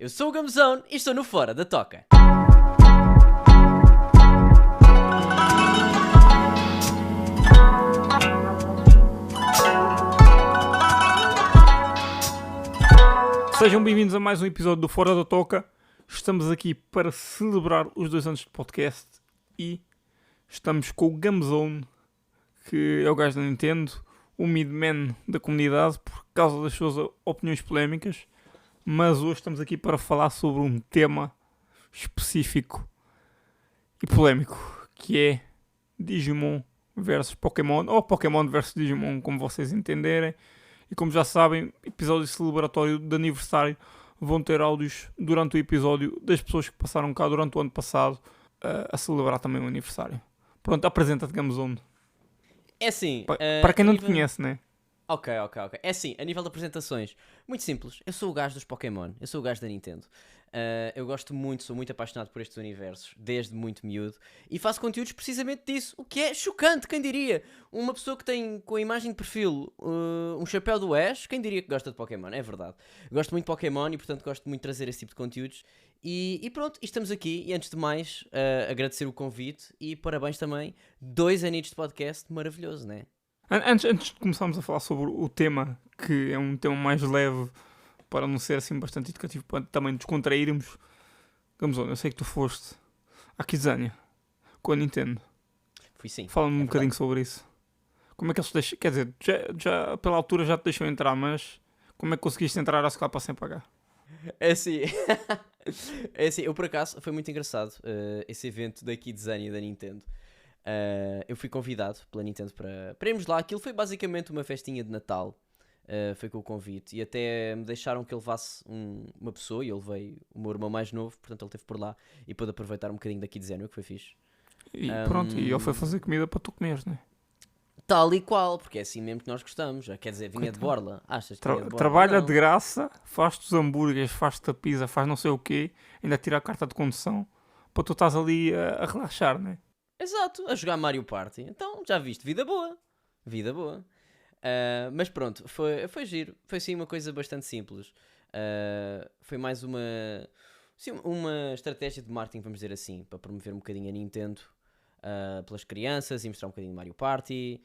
Eu sou o Gamzão e estou no Fora da Toca. Sejam bem-vindos a mais um episódio do Fora da Toca. Estamos aqui para celebrar os 2 anos de podcast e estamos com o Gamzone, que é o gajo da Nintendo, o midman da comunidade por causa das suas opiniões polémicas. Mas hoje estamos aqui para falar sobre um tema específico e polémico, que é Digimon versus Pokémon, ou Pokémon versus Digimon, como vocês entenderem. E como já sabem, episódio celebratório de aniversário, vão ter áudios durante o episódio das pessoas que passaram cá durante o ano passado a celebrar também o aniversário. Pronto, apresenta-te, Gamzone. É assim... Para quem não te conhece, né? Ok. É assim, a nível de apresentações, muito simples. Eu sou o gajo dos Pokémon, eu sou o gajo da Nintendo. Eu gosto muito, sou muito apaixonado por estes universos, desde muito miúdo, e faço conteúdos precisamente disso, o que é chocante, quem diria? Uma pessoa que tem com a imagem de perfil um chapéu do Ash, quem diria que gosta de Pokémon? É verdade. Gosto muito de Pokémon e, portanto, gosto muito de trazer esse tipo de conteúdos. E pronto, e estamos aqui, e antes de mais, agradecer o convite e parabéns também, 2 aninhos de podcast, maravilhoso, né? Antes de começarmos a falar sobre o tema, que é um tema mais leve, para não ser assim bastante educativo, para também descontrairmos, Gamzone, eu sei que tu foste à Kidzania com a Nintendo. Fui sim. Fala-me um bocadinho sobre isso. Como é que eles te deixam? Quer dizer, já pela altura já te deixou entrar, mas como é que conseguiste entrar a escola para sem pagar? É assim, é assim, eu por acaso, foi muito engraçado esse evento da Kidzania da Nintendo. Eu fui convidado pela Nintendo para irmos lá. Aquilo foi basicamente uma festinha de Natal. Foi com o convite. E até me deixaram que eu levasse uma pessoa. E eu levei o meu irmão mais novo. Portanto ele esteve por lá. E pôde aproveitar um bocadinho da Kidzania, o que foi fixe. E pronto, e ele foi fazer comida para tu comeres, não é? Tal e qual, porque é assim mesmo que nós gostamos. Quer dizer, vinha de borla. Achas que vinha de borla? Trabalha Não. de graça, faz-te os hambúrgueres, faz-te a pizza, faz não sei o quê, ainda tira a carta de condução para tu estás ali a relaxar, não é? Exato, a jogar Mario Party. Então, já viste, vida boa. Vida boa. Mas pronto, foi giro. Foi sim uma coisa bastante simples. Foi mais uma estratégia de marketing, vamos dizer assim, para promover um bocadinho a Nintendo pelas crianças e mostrar um bocadinho de Mario Party.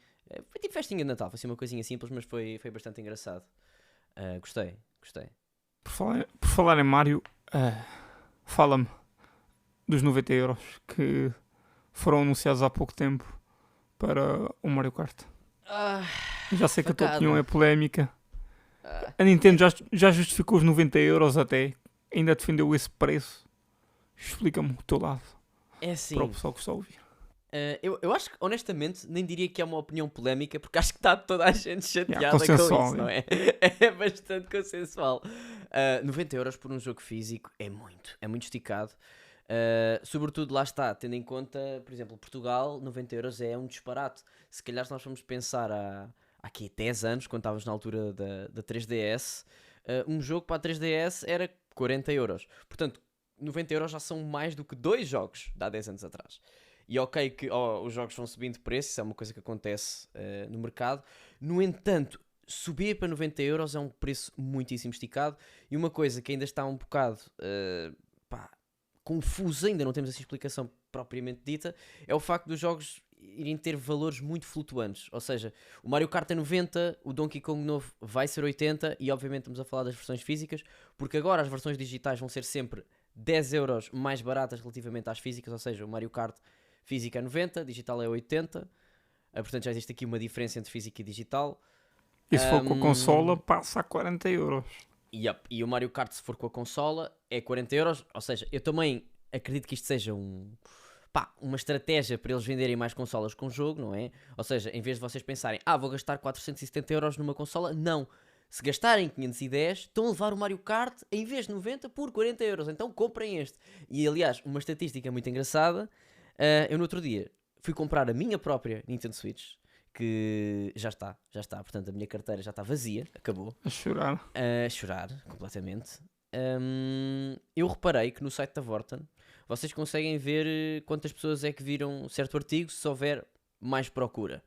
Foi tipo festinha de Natal, foi assim uma coisinha simples, mas foi bastante engraçado. Gostei. Por falar em Mario, fala-me dos 90€ que foram anunciados há pouco tempo para o Mario Kart. Já sei que a tua opinião é polémica. A Nintendo já justificou os 90€ até. Ainda defendeu esse preço. Explica-me o teu lado. É assim. Para o pessoal que está a ouvir. Eu acho que, honestamente, nem diria que é uma opinião polémica, porque acho que está toda a gente chateada com consensual, isso, não é? É bastante consensual. 90€ por um jogo físico é muito esticado. Sobretudo, lá está, tendo em conta, por exemplo, Portugal, 90€ é um disparate. Se calhar, se nós formos pensar há aqui 10 anos, quando estávamos na altura da 3DS, um jogo para a 3DS era 40€. Portanto, 90€ já são mais do que 2 jogos de há 10 anos atrás. E ok que os jogos vão subindo de preço, isso é uma coisa que acontece no mercado. No entanto, subir para 90€ é um preço muitíssimo esticado. E uma coisa que ainda está um bocado confusa, ainda não temos essa explicação propriamente dita, é o facto dos jogos irem ter valores muito flutuantes. Ou seja, o Mario Kart é 90, o Donkey Kong novo vai ser 80 e obviamente estamos a falar das versões físicas, porque agora as versões digitais vão ser sempre 10€ mais baratas relativamente às físicas, ou seja, o Mario Kart física é 90, digital é 80, portanto já existe aqui uma diferença entre física e digital. E se for com a consola, passa a 40€. Yep. E o Mario Kart, se for com a consola, é 40€, ou seja, eu também acredito que isto seja uma estratégia para eles venderem mais consolas com o jogo, não é? Ou seja, em vez de vocês pensarem, vou gastar 470€ numa consola, não. Se gastarem 510, estão a levar o Mario Kart, em vez de 90, por 40€. Então comprem este. E aliás, uma estatística muito engraçada, eu no outro dia fui comprar a minha própria Nintendo Switch, que já está, portanto a minha carteira já está vazia, acabou. A chorar. A chorar, completamente. Eu reparei que no site da Vorten vocês conseguem ver quantas pessoas é que viram certo artigo, se houver mais procura.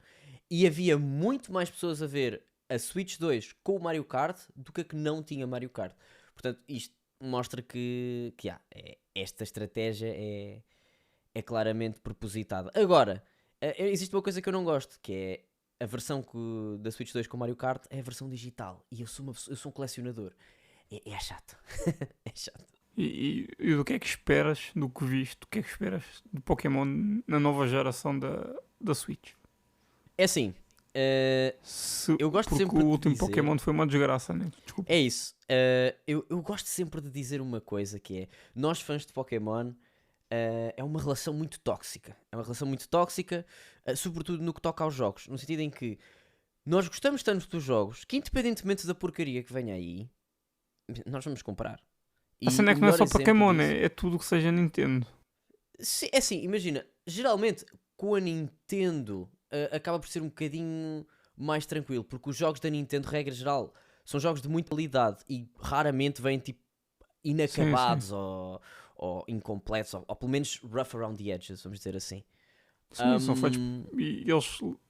E havia muito mais pessoas a ver a Switch 2 com o Mario Kart do que a que não tinha Mario Kart. Portanto, isto mostra esta estratégia é claramente propositada. Agora, existe uma coisa que eu não gosto, que é a versão da Switch 2 com Mario Kart é a versão digital. E eu sou um colecionador. É chato. É chato. E do que é que esperas, do que viste, do que é que esperas de Pokémon na nova geração da Switch? É assim, eu gosto porque sempre o de último dizer... Pokémon foi uma desgraça, né? Desculpa. É isso. Eu gosto sempre de dizer uma coisa que é... Nós fãs de Pokémon... é uma relação muito tóxica. É uma relação muito tóxica, sobretudo no que toca aos jogos. No sentido em que nós gostamos tanto dos jogos que, independentemente da porcaria que venha aí, nós vamos comprar. A cena é o que não é melhor só exemplo Pokémon, disso... é tudo que seja Nintendo. É assim, imagina, geralmente com a Nintendo acaba por ser um bocadinho mais tranquilo, porque os jogos da Nintendo, regra geral, são jogos de muita qualidade e raramente vêm tipo Sim, sim. inacabados ou incompletos, ou pelo menos rough around the edges, vamos dizer assim. Sim, são feitos. E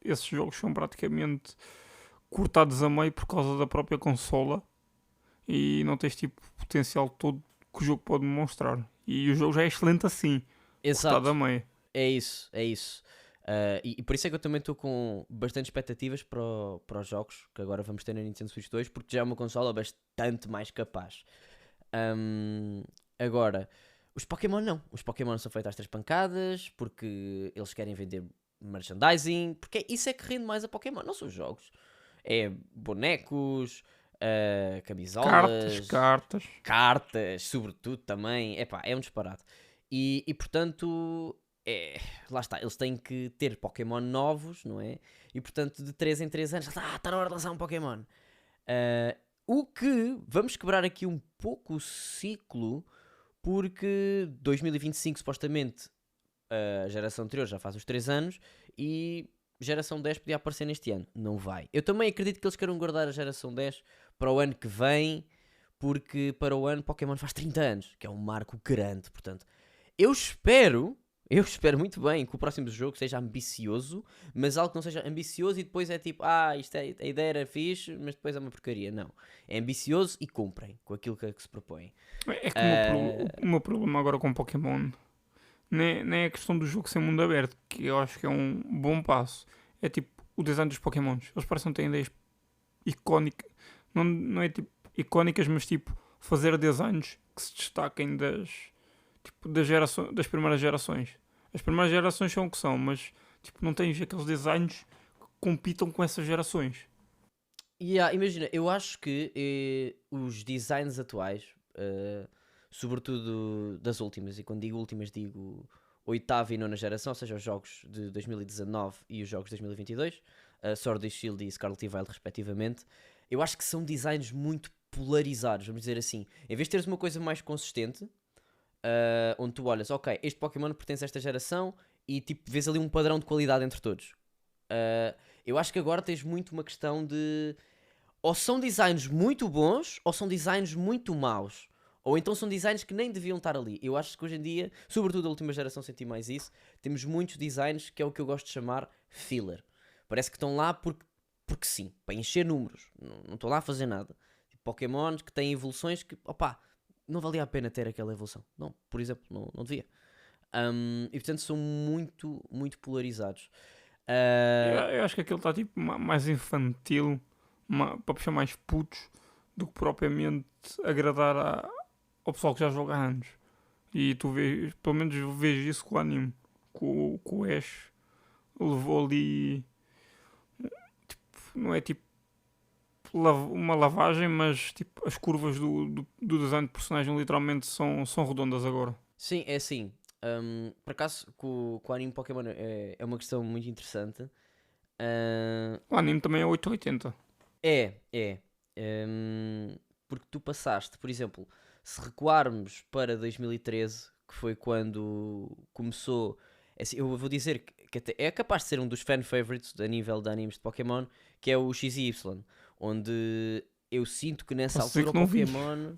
esses jogos são praticamente cortados a meio por causa da própria consola e não tens tipo o potencial todo que o jogo pode demonstrar. E o jogo já é excelente assim, cortado a Exato, meio. é isso, é isso. E por isso é que eu também estou com bastante expectativas para os jogos que agora vamos ter na Nintendo Switch 2, porque já é uma consola bastante mais capaz. Agora, os Pokémon não. Os Pokémon são feitos às três pancadas, porque eles querem vender merchandising, porque isso é que rende mais a Pokémon, não são os jogos. É bonecos, camisolas, Cartas. cartas, sobretudo também. Epá, é um disparate. E portanto, lá está, eles têm que ter Pokémon novos, não é? E portanto, de 3 em 3 anos, está na hora de lançar um Pokémon. Ah, o que vamos quebrar aqui um pouco o ciclo, porque 2025 supostamente a geração anterior já faz os 3 anos e geração 10 podia aparecer neste ano. Não vai. Eu também acredito que eles queiram guardar a geração 10 para o ano que vem, porque para o ano Pokémon faz 30 anos, que é um marco grande. Portanto, eu espero muito bem que o próximo jogo seja ambicioso, mas algo que não seja ambicioso e depois é tipo, a ideia era fixe, mas depois é uma porcaria. Não. É ambicioso e cumprem com aquilo que se propõem. É que Ah, o meu problema agora com Pokémon nem é a questão do jogo ser mundo aberto, que eu acho que é um bom passo. É tipo o design dos Pokémons. Eles parecem ter ideias icónicas. Não é tipo icónicas, mas tipo fazer designs que se destaquem das primeiras gerações. As primeiras gerações são o que são, mas tipo, não tens aqueles designs que compitam com essas gerações. imagina, eu acho que os designs atuais, sobretudo das últimas, e quando digo últimas digo oitava e nona geração, ou seja, os jogos de 2019 e os jogos de 2022, Sword and Shield e Scarlet e Violet respectivamente, eu acho que são designs muito polarizados, vamos dizer assim. Em vez de teres uma coisa mais consistente, onde tu olhas, ok, este Pokémon pertence a esta geração e tipo, vês ali um padrão de qualidade entre todos. Eu acho que agora tens muito uma questão de ou são designs muito bons ou são designs muito maus. Ou então são designs que nem deviam estar ali. Eu acho que hoje em dia, sobretudo a última geração, senti mais isso. Temos muitos designs que é o que eu gosto de chamar filler. Parece que estão lá porque sim, para encher números. Não estão lá a fazer nada. Tipo, Pokémons que têm evoluções que, opá, não valia a pena ter aquela evolução. Não, por exemplo, não devia. E portanto são muito, muito polarizados. Ah, Eu acho que aquilo está tipo mais infantil, para puxar mais putos, do que propriamente agradar ao pessoal que já joga há anos. E tu vês, pelo menos vejo isso com o anime. Com o Ash levou ali. Não é tipo uma lavagem, mas tipo as curvas do design de personagem literalmente são redondas agora. sim, é assim. Por acaso, com o anime Pokémon é uma questão muito interessante. Ah, O anime também é 880. é. Porque tu passaste, por exemplo, se recuarmos para 2013, que foi quando começou. Assim, eu vou dizer que até é capaz de ser um dos fan favorites a nível de animes de Pokémon, que é o XY, onde eu sinto que nessa Posso dizer altura o que não vi. Pokémon.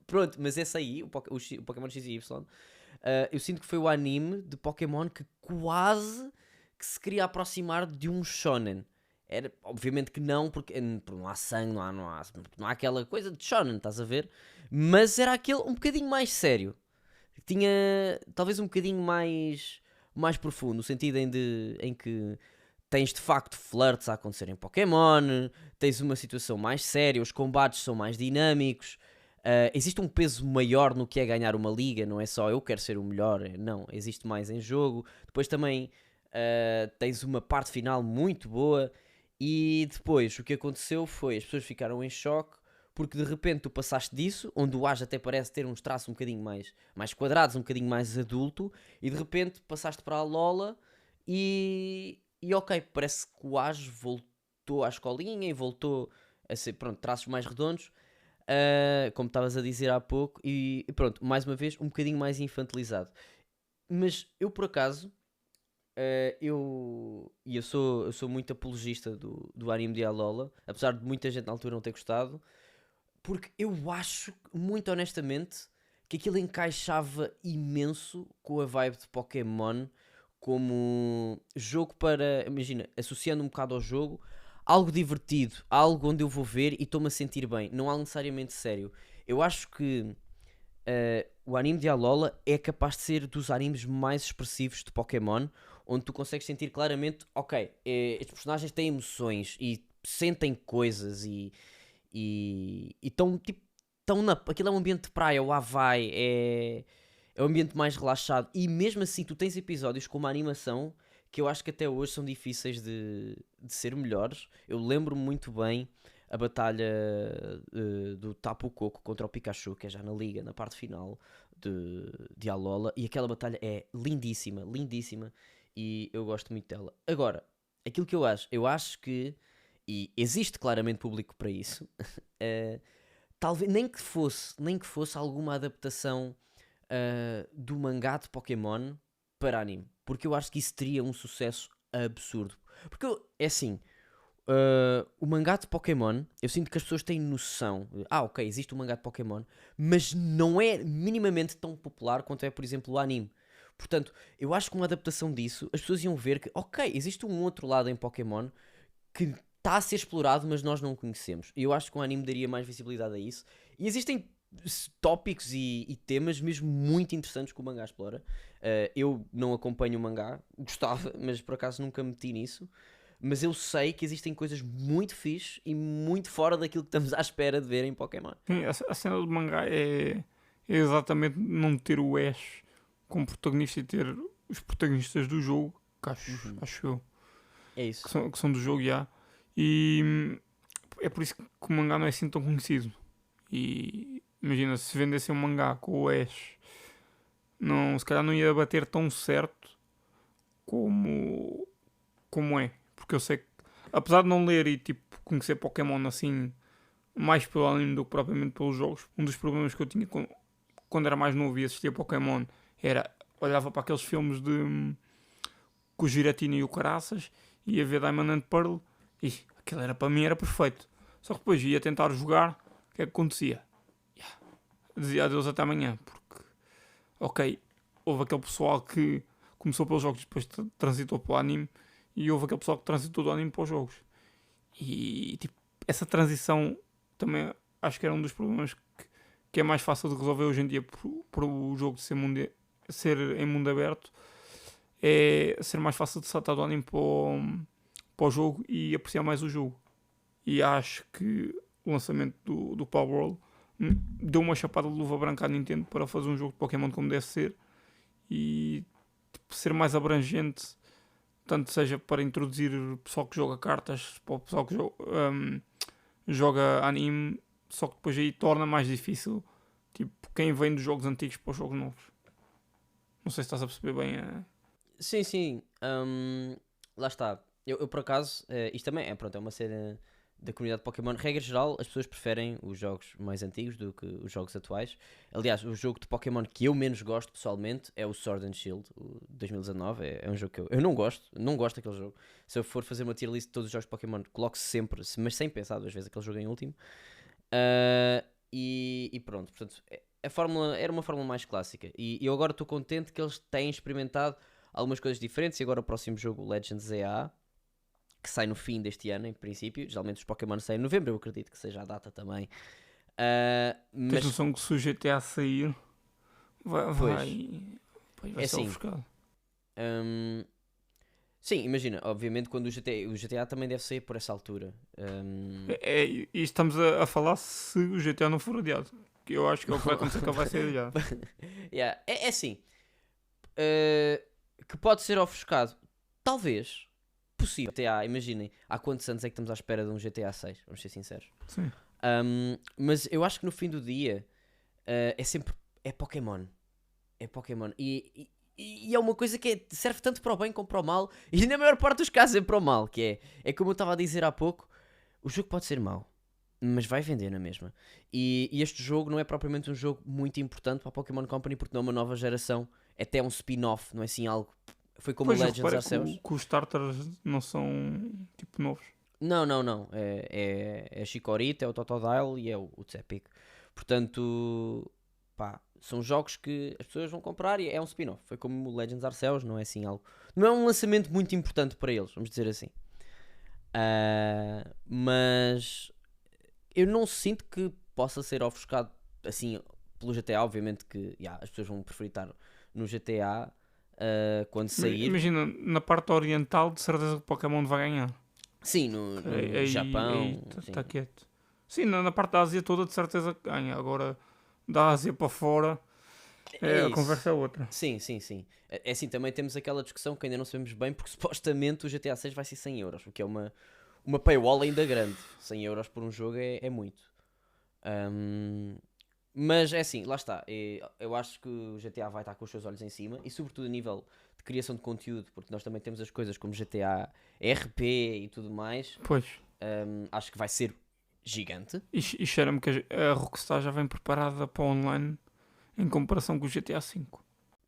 Pronto, mas esse aí, o Pokémon XY, eu sinto que foi o anime de Pokémon que quase que se queria aproximar de um shonen. Era, obviamente que não, porque não há sangue, não há aquela coisa de shonen, estás a ver? Mas era aquele um bocadinho mais sério. Tinha talvez um bocadinho mais profundo, no sentido em que tens de facto flirts a acontecer em Pokémon, tens uma situação mais séria, os combates são mais dinâmicos, existe um peso maior no que é ganhar uma liga, não é só eu quero ser o melhor, não, existe mais em jogo. Depois também tens uma parte final muito boa, e depois o que aconteceu foi as pessoas ficaram em choque. Porque de repente tu passaste disso, onde o Ash até parece ter uns traços um bocadinho mais quadrados, um bocadinho mais adulto, e de repente passaste para a Lola e ok, parece que o Ash voltou à escolinha e voltou a ser, pronto, traços mais redondos, como estavas a dizer há pouco, e pronto, mais uma vez, um bocadinho mais infantilizado. Mas eu, por acaso, eu sou muito apologista do anime de Alola, apesar de muita gente na altura não ter gostado, porque eu acho, muito honestamente, que aquilo encaixava imenso com a vibe de Pokémon como jogo para, imagina, associando um bocado ao jogo, algo divertido, algo onde eu vou ver e estou-me a sentir bem, não algo necessariamente sério. Eu acho que o anime de Alola é capaz de ser dos animes mais expressivos de Pokémon, onde tu consegues sentir claramente, ok, estes personagens têm emoções e sentem coisas e estão tipo, aquilo é um ambiente de praia, o Havaí é um ambiente mais relaxado, e mesmo assim tu tens episódios com uma animação que eu acho que até hoje são difíceis de ser melhores. Eu lembro-me muito bem a batalha do Tapu Koko contra o Pikachu, que é já na liga, na parte final de Alola, e aquela batalha é lindíssima, lindíssima, e eu gosto muito dela. Agora, aquilo que eu acho que, e existe claramente público para isso, talvez nem que fosse alguma adaptação do mangá de Pokémon para anime, porque eu acho que isso teria um sucesso absurdo. Porque é assim, o mangá de Pokémon, eu sinto que as pessoas têm noção de, ok, existe um mangá de Pokémon, mas não é minimamente tão popular quanto é, por exemplo, o anime. Portanto, eu acho que uma adaptação disso, as pessoas iam ver que, ok, existe um outro lado em Pokémon que está a ser explorado, mas nós não conhecemos. E eu acho que um anime daria mais visibilidade a isso. E existem tópicos e temas mesmo muito interessantes que o mangá explora. Eu não acompanho o mangá, gostava, mas por acaso nunca me meti nisso. Mas eu sei que existem coisas muito fixe e muito fora daquilo que estamos à espera de ver em Pokémon. Sim, a cena do mangá é exatamente não ter o Ash como protagonista e ter os protagonistas do jogo, que acho eu, É isso. que são do jogo já. E é por isso que o mangá não é assim tão conhecido. E imagina, se vendessem um mangá com o Ash, não, se calhar não ia bater tão certo como é. Porque eu sei que, apesar de não ler e tipo, conhecer Pokémon assim, mais pelo anime do que propriamente pelos jogos, um dos problemas que eu tinha quando era mais novo e assistia Pokémon era, olhava para aqueles filmes de com o Giratina e o Caraças, ia ver Diamond and Pearl e aquilo era, para mim era perfeito. Só que depois ia tentar jogar, o que é que acontecia? Dizia adeus até amanhã, porque, ok, houve aquele pessoal que começou pelos jogos e depois transitou para o anime, e houve aquele pessoal que transitou do anime para os jogos. E tipo, essa transição também acho que era um dos problemas que é mais fácil de resolver hoje em dia por o jogo de ser em mundo aberto, é ser mais fácil de saltar do anime para o jogo e apreciar mais o jogo. E acho que o lançamento do Power World deu uma chapada de luva branca à Nintendo para fazer um jogo de Pokémon como deve ser e tipo, ser mais abrangente, tanto seja para introduzir o pessoal que joga cartas, para o pessoal que joga anime, só que depois aí torna mais difícil tipo, quem vem dos jogos antigos para os jogos novos. Não sei se estás a perceber bem Sim, sim. Lá está. Eu por acaso, isto também pronto, é uma cena da comunidade de Pokémon. Regra geral, as pessoas preferem os jogos mais antigos do que os jogos atuais. Aliás, o jogo de Pokémon que eu menos gosto pessoalmente é o Sword and Shield, o de 2019. É um jogo que eu não gosto daquele jogo. Se eu for fazer uma tier list de todos os jogos de Pokémon, coloco sempre, mas sem pensar duas vezes, aquele jogo em último. E pronto, portanto, a fórmula era uma fórmula mais clássica. E eu agora estou contente que eles têm experimentado algumas coisas diferentes. E agora o próximo jogo, Legends EA, que sai no fim deste ano, em princípio. Geralmente os Pokémon saem em novembro, eu acredito que seja a data também. Mas Tens noção que se o GTA sair, vai é ser assim, ofuscado. sim, imagina, obviamente quando o GTA também deve sair por essa altura. E estamos a falar se o GTA não for adiado. Que eu acho que é o que vai acontecer, que ele vai ser adiado. Yeah, é assim, que pode ser ofuscado, talvez, possível. GTA, imaginem, há quantos anos é que estamos à espera de um GTA 6? Vamos ser sinceros. Sim. Mas eu acho que no fim do dia é sempre Pokémon. É Pokémon. E é uma coisa que serve tanto para o bem como para o mal. E na maior parte dos casos é para o mal. Que é como eu estava a dizer há pouco. O jogo pode ser mau, mas vai vender na mesma. E este jogo não é propriamente um jogo muito importante para a Pokémon Company, porque não é uma nova geração. É até um spin-off, não é assim algo... Foi como o Pois eu Legends reparei Arceus. que os starters não são tipo novos. Não. É a Chikorita, é o Totodile e é o Tepig. Portanto, pá, são jogos que as pessoas vão comprar e é um spin-off. Foi como o Legends Arceus, não é assim algo... Não é um lançamento muito importante para eles, vamos dizer assim. Mas eu não sinto que possa ser ofuscado assim pelo GTA. Obviamente que as pessoas vão preferir estar no GTA quando sair. Imagina, na parte oriental, de certeza que o Pokémon vai ganhar. Sim, no Japão. Está quieto. Sim, na parte da Ásia toda, de certeza que ganha. Agora, da Ásia para fora, a conversa é outra. Sim. É assim, também temos aquela discussão que ainda não sabemos bem, porque supostamente o GTA 6 vai ser 100 euros, o que é uma paywall ainda grande. 100 euros por um jogo é muito. Mas é assim, lá está. Eu acho que o GTA vai estar com os seus olhos em cima, e sobretudo a nível de criação de conteúdo, porque nós também temos as coisas como GTA RP e tudo mais. Pois. Acho que vai ser gigante. E cheira-me que a Rockstar já vem preparada para o online em comparação com o GTA V.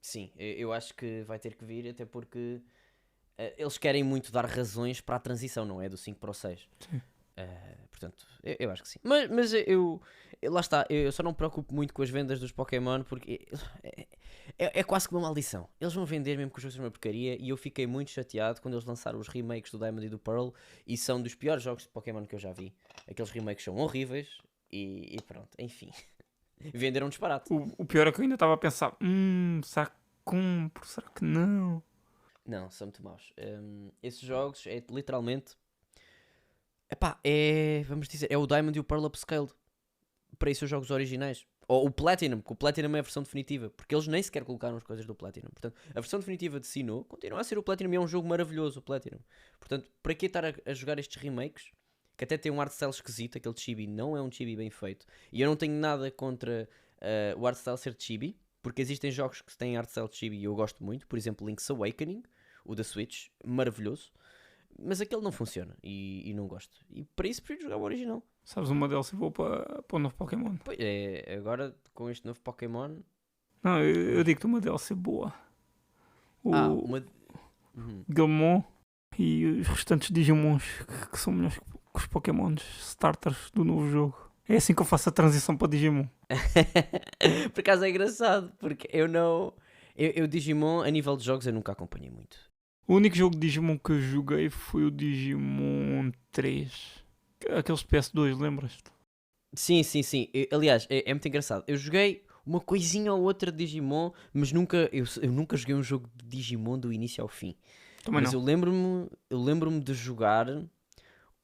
Sim, eu acho que vai ter que vir, até porque eles querem muito dar razões para a transição, não é? Do 5 para o 6. Sim. Portanto, eu acho que sim. Mas lá está, eu só não me preocupo muito com as vendas dos Pokémon, porque é quase que uma maldição. Eles vão vender mesmo que os jogos são uma porcaria, e eu fiquei muito chateado quando eles lançaram os remakes do Diamond e do Pearl, e são dos piores jogos de Pokémon que eu já vi. Aqueles remakes são horríveis, e pronto, enfim. Venderam um disparate. O pior é que eu ainda estava a pensar, será que compro? Será que não? Não, são muito maus. Esses jogos é literalmente... vamos dizer, é o Diamond e o Pearl upscaled para esses jogos originais. Ou o Platinum, que o Platinum é a versão definitiva, porque eles nem sequer colocaram as coisas do Platinum. Portanto, a versão definitiva de Sinnoh continua a ser o Platinum, e é um jogo maravilhoso, o Platinum. Portanto, para que estar a jogar estes remakes, que até tem um art style esquisito, aquele chibi não é um chibi bem feito, e eu não tenho nada contra o art style ser chibi, porque existem jogos que têm art style chibi e eu gosto muito, por exemplo Link's Awakening, o da Switch, maravilhoso, mas aquele não funciona e não gosto, e para isso prefiro jogar o original. Sabes uma DLC boa para o novo Pokémon? Pois é, agora com este novo Pokémon... Não, eu digo-te uma DLC boa. uma... Gilmon e os restantes Digimons que são melhores que os Pokémons starters do novo jogo. É assim que eu faço a transição para Digimon. Por acaso é engraçado, porque eu não... Eu Digimon, a nível de jogos, eu nunca acompanhei muito. O único jogo de Digimon que eu joguei foi o Digimon 3. Aqueles PS2, lembras-te? Sim. Aliás, é muito engraçado. Eu joguei uma coisinha ou outra de Digimon, mas eu nunca joguei um jogo de Digimon do início ao fim. Também mas não. Eu lembro-me de jogar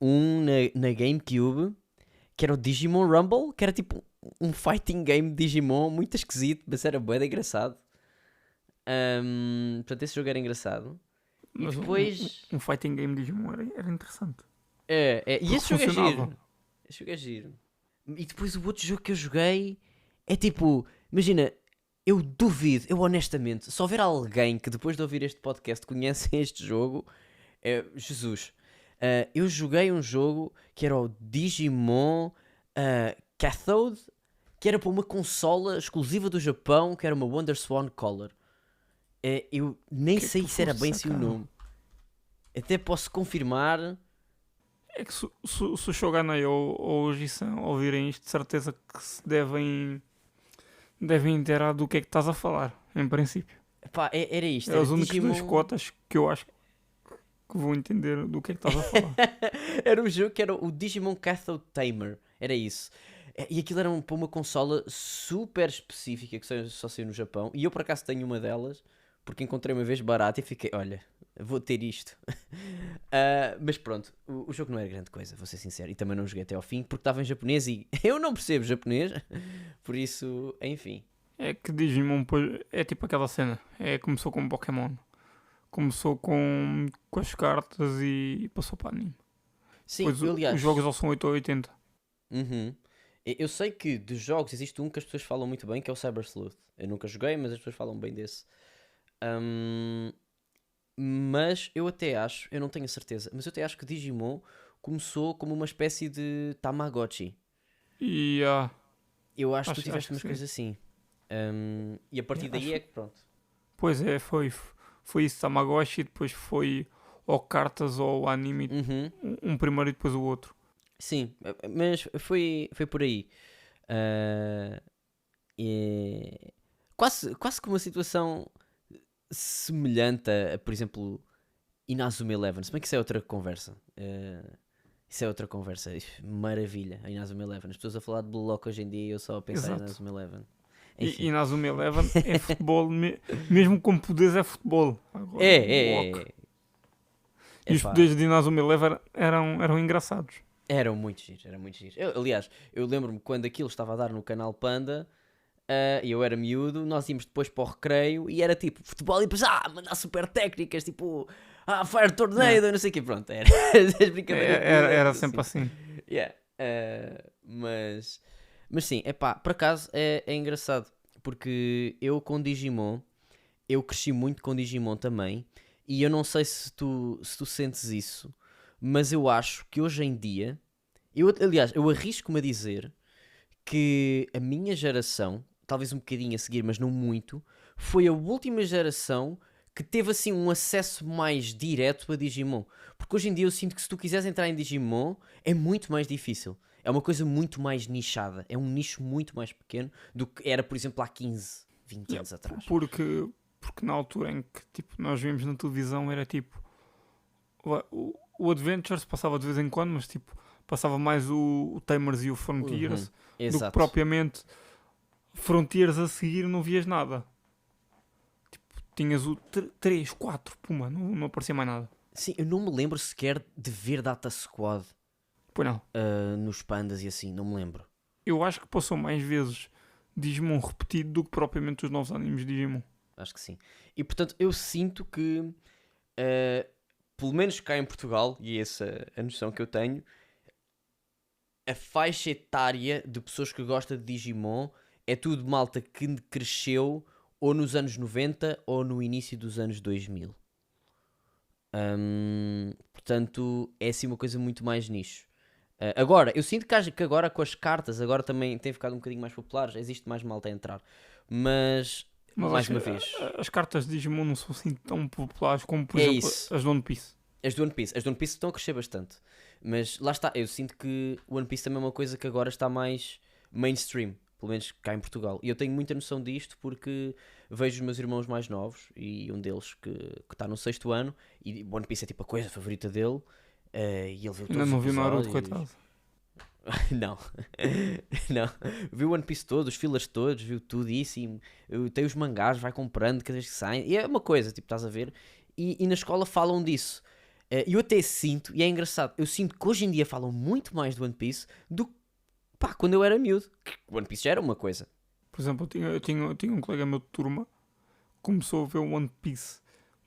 um na GameCube, que era o Digimon Rumble, que era tipo um fighting game de Digimon, muito esquisito, mas era bué de engraçado. Portanto, esse jogo era engraçado. Mas e depois... um fighting game de Digimon era interessante. E esse jogo funcionava. é giro. Esse jogo é giro. E depois o outro jogo que eu joguei é tipo... Imagina, eu duvido, eu honestamente, se houver alguém que depois de ouvir este podcast conhece este jogo, Jesus. Eu joguei um jogo que era o Digimon Cathode, que era para uma consola exclusiva do Japão, que era uma WonderSwan Color. Eu nem sei se era bem assim o nome. Até posso confirmar. É que se o Shogunai ou o Jisan ouvirem isto, de certeza que se devem inteirar do que é que estás a falar, em princípio. Era isto. É os únicos dois cotas que eu acho que vou entender do que é que estás a falar. Era um jogo que era o Digimon Cathode Tamer. Era isso. E aquilo era para uma consola super específica que só saiu no Japão. E eu por acaso tenho uma delas, porque encontrei uma vez barata e fiquei, olha, vou ter isto. Mas pronto, o jogo não era grande coisa, vou ser sincero. E também não joguei até ao fim, porque estava em japonês e eu não percebo japonês. Por isso, enfim. É que Digimon é tipo aquela cena. Começou com Pokémon. Começou com as cartas e passou para anime. Sim, Pois aliás... os jogos ou são 8 ou 80. Uhum. Eu sei que de jogos existe um que as pessoas falam muito bem, que é o Cyber Sleuth. Eu nunca joguei, mas as pessoas falam bem desse. Mas eu até acho, eu não tenho a certeza, mas eu até acho que Digimon começou como uma espécie de Tamagotchi. E Eu acho que tu acho tiveste que umas sim. coisas assim. E a partir daí é que pronto. Pois é, foi isso Tamagotchi e depois foi ou cartas ou anime, Uhum. um primeiro e depois o outro. Sim, mas foi por aí. Ah, é quase que uma situação semelhante a, por exemplo, Inazuma Eleven. Se bem que isso é outra conversa. Isso é outra conversa. Maravilha, a Inazuma Eleven. As pessoas a falar de Blue Lock hoje em dia e eu só a pensar em Exato. Inazuma Eleven. E Enfim. Inazuma Eleven é futebol, mesmo com poderes é futebol. Agora, É. Block. E os Epá, poderes de Inazuma Eleven eram engraçados. eram muito giros, era muito giros. Aliás, eu lembro-me quando aquilo estava a dar no canal Panda, e eu era miúdo, nós íamos depois para o recreio e era tipo futebol e depois mandar super técnicas, tipo Fire Tornado, não sei o quê, pronto, era as brincadeiras. Era sempre assim. Yeah. Mas sim, por acaso é engraçado, porque eu com Digimon, eu cresci muito com Digimon também, e eu não sei se tu sentes isso, mas eu acho que hoje em dia, aliás, eu arrisco-me a dizer que a minha geração, talvez um bocadinho a seguir, mas não muito, foi a última geração que teve assim um acesso mais direto a Digimon. Porque hoje em dia eu sinto que se tu quiseres entrar em Digimon é muito mais difícil. É uma coisa muito mais nichada. É um nicho muito mais pequeno do que era, por exemplo, há 15, 20 anos atrás. Porque na altura em que tipo, nós vimos na televisão era tipo o Adventures passava de vez em quando, mas tipo passava mais o Tamers e o Frontiers do que propriamente Frontiers a seguir não vias nada. Tipo, tinhas o 3, 4, puma, não aparecia mais nada. Sim, eu não me lembro sequer de ver Data Squad Pois não. nos pandas e assim, não me lembro. Eu acho que passou mais vezes Digimon repetido do que propriamente os novos animes de Digimon. Acho que sim. E portanto eu sinto que, pelo menos cá em Portugal, e essa é a noção que eu tenho, a faixa etária de pessoas que gostam de Digimon é tudo malta que cresceu ou nos anos 90 ou no início dos anos 2000. Portanto, é assim uma coisa muito mais nicho. Agora, eu sinto que agora com as cartas, agora também tem ficado um bocadinho mais populares, existe mais malta a entrar. Mas mais uma vez, as cartas de Digimon não são assim tão populares como, por é exemplo, isso. as de One Piece. As de One Piece estão a crescer bastante. Mas lá está, eu sinto que o One Piece também é uma coisa que agora está mais mainstream, pelo menos cá em Portugal. E eu tenho muita noção disto porque vejo os meus irmãos mais novos e um deles que está no 6º ano e One Piece é tipo a coisa favorita dele. E ele viu todos Ainda não os viu Naruto, episódios. coitado. Não, não, viu One Piece todo, os fillers todos, viu tudo isso e tem os mangás, vai comprando cada vez que saem, e é uma coisa, tipo, estás a ver, e na escola falam disso, e eu até sinto, e é engraçado, eu sinto que hoje em dia falam muito mais do One Piece do que, quando eu era miúdo, que One Piece já era uma coisa. Por exemplo, eu tinha um colega meu de turma que começou a ver o One Piece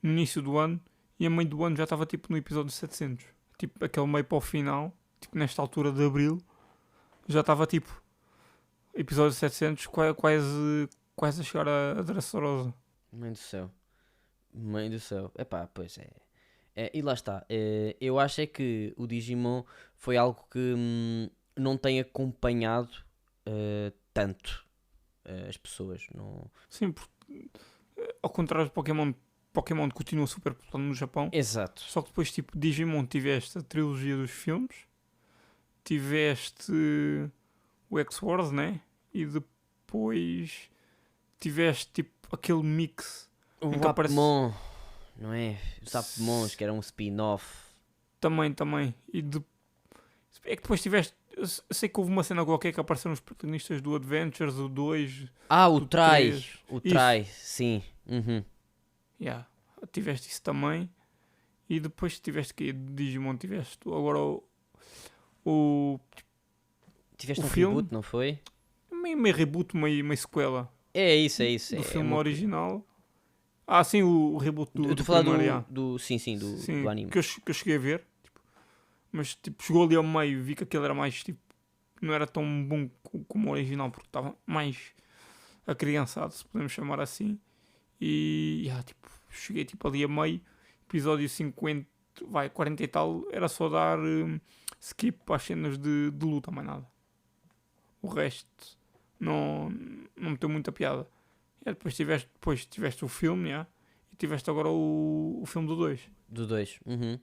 no início do ano e a meio do ano já estava tipo no episódio 700, tipo aquele meio para o final, tipo nesta altura de abril, já estava tipo episódio 700 quase a chegar a Dressrosa. Mãe do céu, pois é. E lá está, eu acho é que o Digimon foi algo que não tem acompanhado tanto as pessoas. Não... Sim, porque, ao contrário de Pokémon continua super popular no Japão. Exato. Só que depois, tipo, Digimon tiveste a trilogia dos filmes, tiveste o X-Wars, né? E depois tiveste, tipo, aquele mix O em que aparece... Apmon. não é? Os Apomons, que era um spin-off. Também. É que depois tiveste. Eu sei que houve uma cena qualquer que apareceram os protagonistas do Adventures, do 2, O do Trai. 3. O Isso. Trai, sim. Uhum. Yeah. Tiveste isso também. E depois tiveste que Digimon, tiveste agora o Tiveste o um filme, reboot, não foi? meio reboot, meio sequela É isso. do É filme uma... original. Ah, sim, o reboot Eu do estou a falar primeiro, do sim, anime. que eu cheguei a ver. Mas tipo, chegou ali ao meio, vi que aquele era mais tipo, não era tão bom como o original, porque estava mais acriançado, se podemos chamar assim. E tipo, cheguei tipo ali a meio, episódio 50, 40 e tal, era só dar skip às cenas de luta, mais nada. O resto não meteu muita piada. E depois tiveste o filme, e tiveste agora o filme do 2. Do 2. Uhum.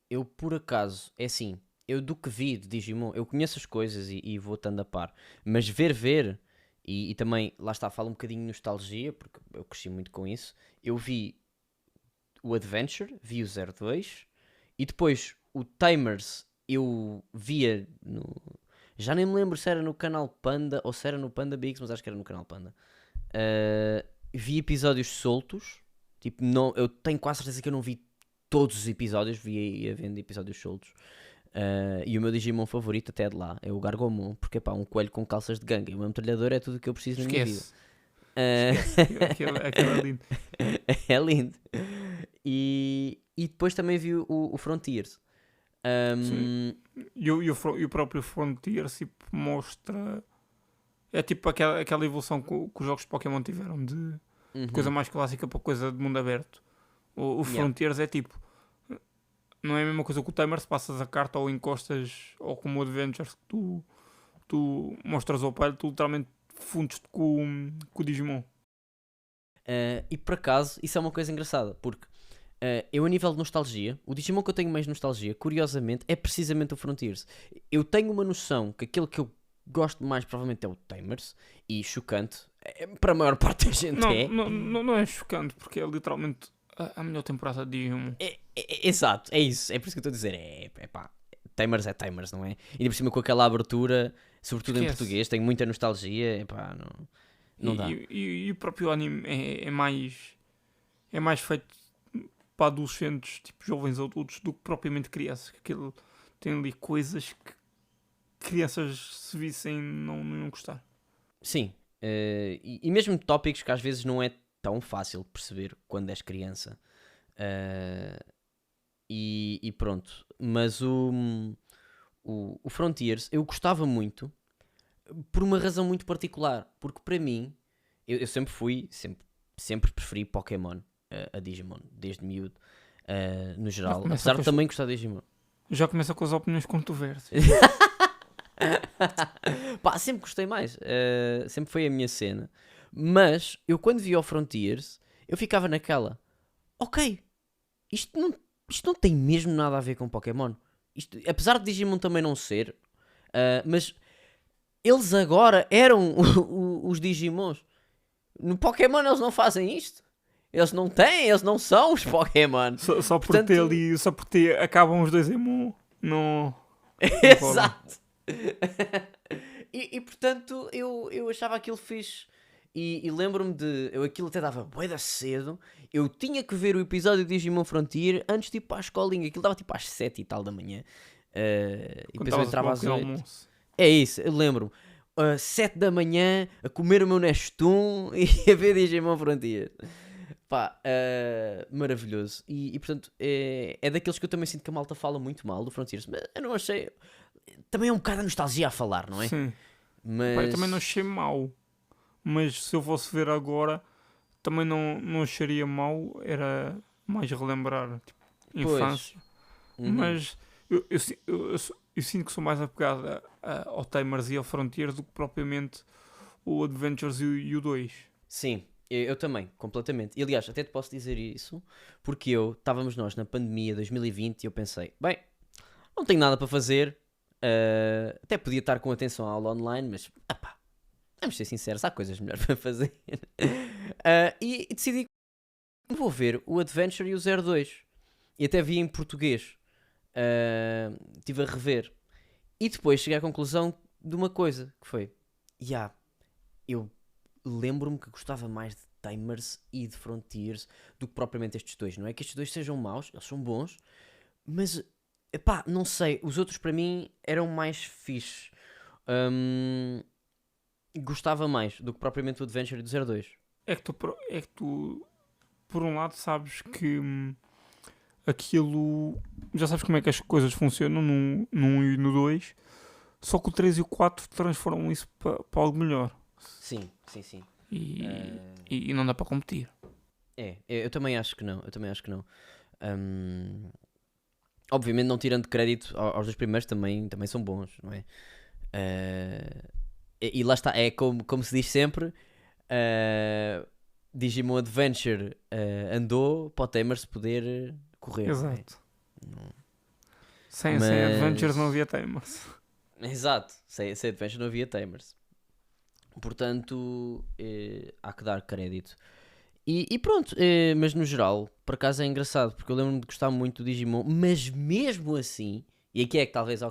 Eu por acaso, é assim, eu do que vi de Digimon, eu conheço as coisas e vou estando a par, mas ver, e também, lá está, falo um bocadinho de nostalgia, porque eu cresci muito com isso. Eu vi o Adventure, vi o 02, e depois o Tamers eu via no. Já nem me lembro se era no canal Panda ou se era no Panda Bigs, mas acho que era no canal Panda. Vi episódios soltos, tipo, não, eu tenho quase certeza que eu não vi todos os episódios, vi a vendo episódios soltos. E o meu Digimon favorito até é de lá é o Gargomon, porque pá, um coelho com calças de gangue e uma metralhadora é tudo o que eu preciso na minha vida. Esquece. Esquece. Aquele é lindo. É lindo. E depois também vi o Frontiers. Sim. Um, E o próprio Frontier tipo, mostra. É tipo aquela evolução que os jogos de Pokémon tiveram de coisa uhum. mais clássica para coisa de mundo aberto. O Yeah. Frontiers é tipo. Não é a mesma coisa que o Timer, se passas a carta ou encostas, ou como o Adventures, que tu mostras ao pai, tu literalmente fundes-te com o Digimon. E por acaso, isso é uma coisa engraçada, porque eu, a nível de nostalgia, o Digimon que eu tenho mais nostalgia, curiosamente, é precisamente o Frontiers. Eu tenho uma noção que aquele que eu gosto mais, provavelmente, é o Tamers, e chocante, para a maior parte da gente Não é chocante, porque é literalmente a melhor temporada de Digimon. Exato, é isso, é por isso que eu estou a dizer. Pá, Tamers é Tamers, não é? E ainda por cima com aquela abertura, sobretudo em Esquece. português, tenho muita nostalgia, pá, não dá. E o próprio anime é mais feito para adolescentes, tipo jovens adultos, do que propriamente crianças. Que aquilo tem ali coisas que crianças se vissem não iam gostar. Sim, e mesmo tópicos que às vezes não é tão fácil de perceber quando és criança. Eh, e pronto, mas o Frontiers eu gostava muito por uma razão muito particular, porque para mim, eu sempre preferi Pokémon a Digimon, desde miúdo, no geral, Começa apesar com de também gostar de Digimon. Já começa com as opiniões controversas. Pá, sempre gostei mais, sempre foi a minha cena, mas eu quando vi o Frontiers, eu ficava naquela, ok, isto não tem mesmo nada a ver com Pokémon. Apesar de Digimon também não ser, mas eles agora eram os Digimons. No Pokémon eles não fazem isto. Eles não são os Pokémon. Só por Portanto, ter ali, só por ter acabam os dois em um, não podem. exato. Portanto eu achava aquilo fixe. E lembro-me de. Aquilo até dava bué da cedo. Eu tinha que ver o episódio de Digimon Frontier antes de ir para a escolinha. Aquilo dava tipo às 7 e tal da manhã. E depois eu entrava às 8. É isso, eu lembro-me. 7 da manhã a comer o meu Nestum e a ver Digimon Frontier. Pá, maravilhoso. E portanto, é daqueles que eu também sinto que a malta fala muito mal do Frontiers. Mas eu não achei. Também é um bocado a nostalgia a falar, não é? Sim. Mas. Pá, eu também não achei mau. Mas se eu fosse ver agora, também não acharia mau. Era mais relembrar tipo, Pois. infância. Uhum. Mas eu sinto que sou mais apegado ao Tamers e ao Frontier do que propriamente o Adventures e o 2. Sim, eu também, completamente. E aliás, até te posso dizer isso, porque estávamos nós na pandemia 2020 e eu pensei, bem, não tenho nada para fazer, até podia estar com atenção à aula online, mas, vamos ser sinceros, há coisas melhores para fazer. E decidi vou ver o Adventure e o 02. E até vi em português. Estive a rever. E depois cheguei à conclusão de uma coisa, que foi... eu lembro-me que gostava mais de Tamers e de Frontiers do que propriamente estes dois. Não é que estes dois sejam maus, eles são bons, mas, epá, não sei, os outros para mim eram mais fixe. Gostava mais do que propriamente o Adventure do 02. É que tu, por um lado, sabes que aquilo... Já sabes como é que as coisas funcionam no 1 e no 2, só que o 3 e o 4 transformam isso para algo melhor. Sim. E não dá para competir. Eu também acho que não. Obviamente não tirando crédito aos dois primeiros, também são bons, não é? E lá está, é como se diz sempre, Digimon Adventure andou para o Tamers poder correr. Exato. Não é? Sem Adventures não havia Tamers. Exato, sem Adventure não havia Tamers. Portanto, há que dar crédito. E pronto, mas no geral, por acaso é engraçado, porque eu lembro-me de gostar muito do Digimon, mas mesmo assim, e aqui é que talvez,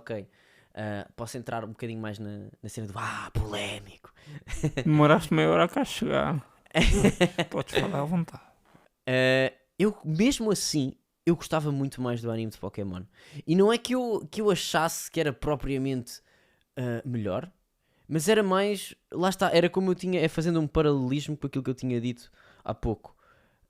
posso entrar um bocadinho mais na cena do polémico. Demoraste meia hora cá a chegar. Podes falar à vontade. Eu, mesmo assim, eu gostava muito mais do anime de Pokémon. E não é que eu achasse que era propriamente melhor, mas era mais, lá está, era como eu tinha, fazendo um paralelismo com aquilo que eu tinha dito há pouco.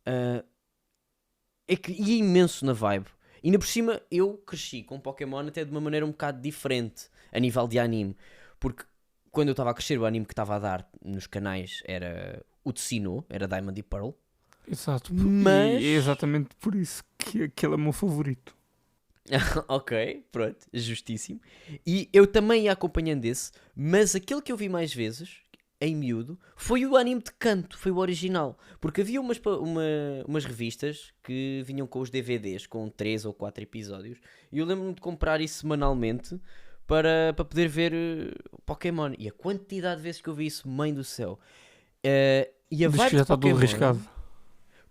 É que ia imenso na vibe. E ainda por cima eu cresci com Pokémon até de uma maneira um bocado diferente a nível de anime. Porque quando eu estava a crescer, o anime que estava a dar nos canais era o de Sinnoh, era Diamond e Pearl. Exato, Mas... e é exatamente por isso que aquele é o meu favorito. Ok, pronto, justíssimo. E eu também ia acompanhando esse, mas aquele que eu vi mais vezes, em miúdo, foi o anime de canto, foi o original. Porque havia umas revistas que vinham com os DVDs, com 3 ou 4 episódios, e eu lembro-me de comprar isso semanalmente para poder ver Pokémon. E a quantidade de vezes que eu vi isso, mãe do céu. E a Diz vibe que já de está tudo Pokémon... arriscado.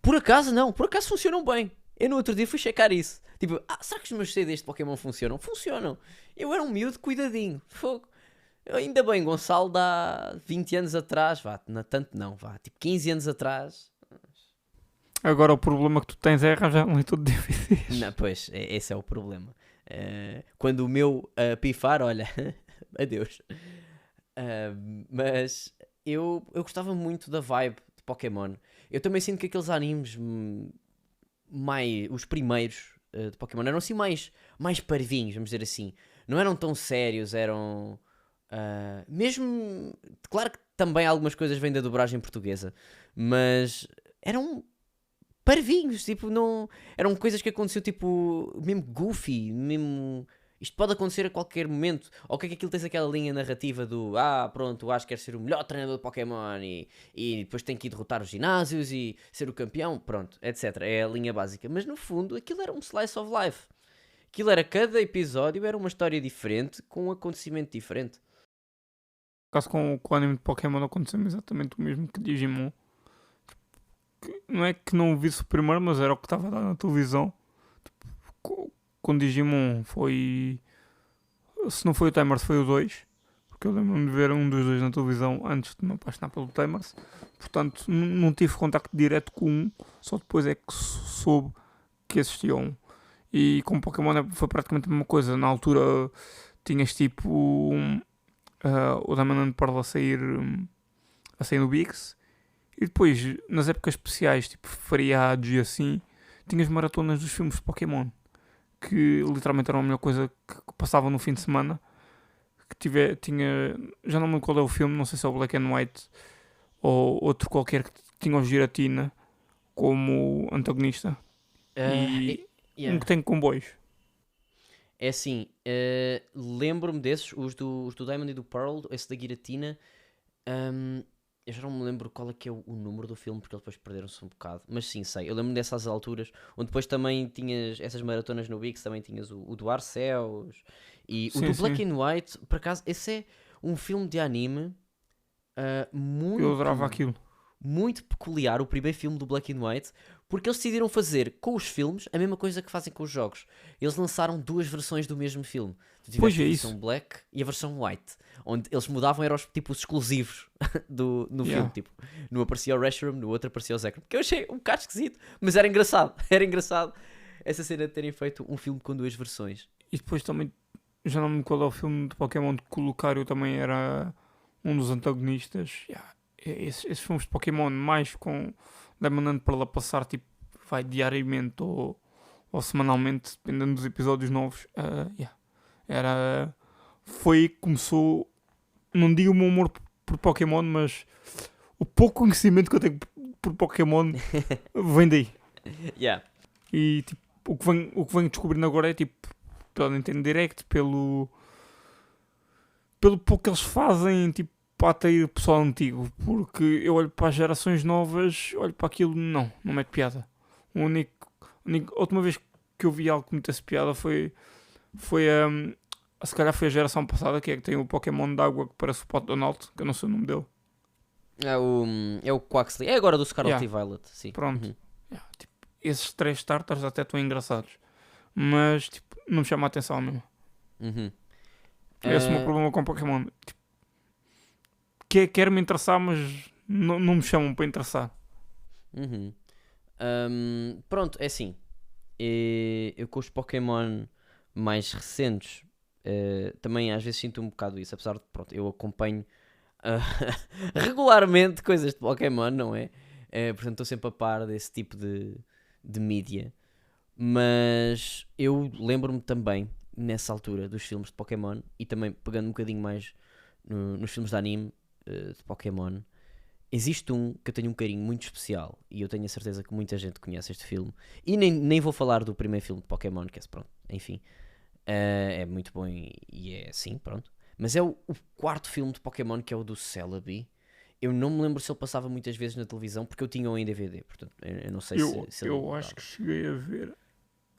Por acaso não, por acaso funcionam bem. Eu no outro dia fui checar isso. Tipo, será que os meus CDs de Pokémon funcionam? Funcionam. Eu era um miúdo cuidadinho. Fogo. Ainda bem, Gonçalo, dá 20 anos atrás, tipo 15 anos atrás. Agora o problema que tu tens é arranjar um leitor de DVDs. Não, pois, esse é o problema. Quando o meu pifar, olha, adeus. Mas eu gostava muito da vibe de Pokémon. Eu também sinto que aqueles animes, os primeiros de Pokémon, eram assim mais parvinhos, vamos dizer assim. Não eram tão sérios, eram... mesmo... Claro que também algumas coisas vêm da dobragem portuguesa, mas eram parvinhos, tipo, não... Eram coisas que aconteciam, tipo, mesmo goofy, mesmo... Isto pode acontecer a qualquer momento. Ou que é que aquilo tens aquela linha narrativa do pronto, o Ash quer ser o melhor treinador de Pokémon e depois tem que ir derrotar os ginásios e ser o campeão, pronto, etc. É a linha básica. Mas no fundo, aquilo era um slice of life. Aquilo era, cada episódio era uma história diferente, com um acontecimento diferente. Por acaso com o anime de Pokémon aconteceu exatamente o mesmo que Digimon. Não é que não visse o primeiro, mas era o que estava a dar na televisão. Com Digimon foi... Se não foi o Tamers, foi o 2. Porque eu lembro-me de ver um dos dois na televisão antes de me apaixonar pelo Tamers. Portanto, não tive contacto direto com um. Só depois é que soube que existia um. E com Pokémon foi praticamente a mesma coisa. Na altura tinhas tipo o Diamond and Pearl a sair no Bix. E depois, nas épocas especiais, tipo feriados e assim, tinhas maratonas dos filmes de Pokémon. Que literalmente era a melhor coisa que passava no fim de semana. Que tinha, já não me lembro qual é o filme, não sei se é o Black and White ou outro qualquer que tinha o Giratina como antagonista. Um que tem comboios. É assim, lembro-me desses, os do Diamond e do Pearl, esse da Giratina. Eu já não me lembro qual é que é o número do filme, porque eles depois perderam-se um bocado. Mas sim, sei. Eu lembro-me dessas alturas, onde depois também tinhas essas maratonas no Bix, também tinhas o do Arceus. E Sim, o do Black and White, por acaso, esse é um filme de anime muito... Eu adorava aquilo. muito peculiar, o primeiro filme do Black and White, porque eles decidiram fazer com os filmes a mesma coisa que fazem com os jogos. Eles lançaram 2 versões do mesmo filme. Tu tiveste Pois é a isso. versão Black e a versão White, onde eles mudavam eram os, tipo, os exclusivos no Yeah. filme. Tipo, no aparecia o Reshiram, no outro aparecia o Zekrom. Que eu achei um bocado esquisito, mas era engraçado. Era engraçado essa cena de terem feito um filme com 2 versões. E depois também, já não me lembro qual é o filme de Pokémon que o Lucario também era um dos antagonistas. Yeah. Esses filmes de Pokémon, mais com demandando para lá passar, tipo, vai diariamente ou semanalmente, dependendo dos episódios novos. Começou, não digo o meu amor por Pokémon, mas o pouco conhecimento que eu tenho por Pokémon vem daí. Yeah. E tipo, o que venho descobrindo agora é tipo, pela Nintendo Direct, pelo pouco que eles fazem, tipo, para atrair o pessoal antigo. Porque eu olho para as gerações novas, olho para aquilo, não mete piada. A última vez que eu vi algo que metesse piada foi se calhar foi a geração passada, que é que tem o Pokémon d'água que parece o Pato Donald, que eu não sei o nome dele. É o Quaxley. É agora do Scarlet Yeah. e Violet. Sim. Pronto. Uhum. Yeah, tipo, esses 3 starters até estão engraçados. Mas tipo, não me chama a atenção mesmo. Uhum. Esse é o meu problema com Pokémon. Tipo, quero-me interessar, mas não me chamam para interessar. Uhum. Pronto, é assim. Eu com os Pokémon mais recentes também às vezes sinto um bocado isso. Apesar de, pronto, eu acompanho regularmente coisas de Pokémon, não é? Portanto, estou sempre a par desse tipo de mídia. Mas eu lembro-me também, nessa altura, dos filmes de Pokémon e também pegando um bocadinho mais nos filmes de anime de Pokémon. Existe um que eu tenho um carinho muito especial e eu tenho a certeza que muita gente conhece este filme. E nem vou falar do primeiro filme de Pokémon, que é, pronto, enfim, é muito bom e é assim, pronto. Mas é o 4º filme de Pokémon, que é o do Celebi. Eu não me lembro se ele passava muitas vezes na televisão, porque eu tinha-o em DVD, portanto, eu não sei se ele Eu acho dava. que cheguei a ver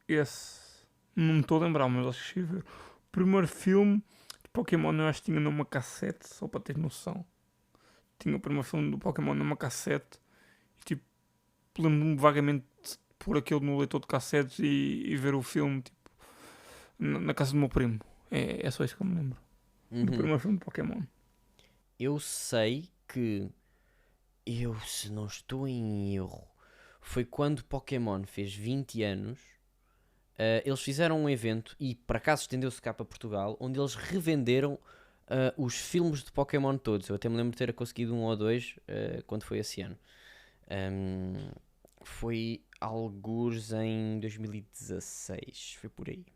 esse. Não me estou a lembrar, mas acho que cheguei a ver. O primeiro filme de Pokémon eu acho que tinha numa cassete, só para ter noção. Tinha o primeiro filme do Pokémon numa cassete e tipo, lembro-me vagamente de pôr aquilo no leitor de cassetes e ver o filme tipo, na casa do meu primo. É só isso que eu me lembro. Do Uhum. primeiro filme de Pokémon. Eu sei que se não estou em erro, foi quando Pokémon fez 20 anos. Eles fizeram um evento e por acaso estendeu-se cá para Portugal, onde eles revenderam os filmes de Pokémon todos. Eu até me lembro de ter conseguido 1 ou 2 quando foi esse ano. Foi algures em 2016, foi por aí.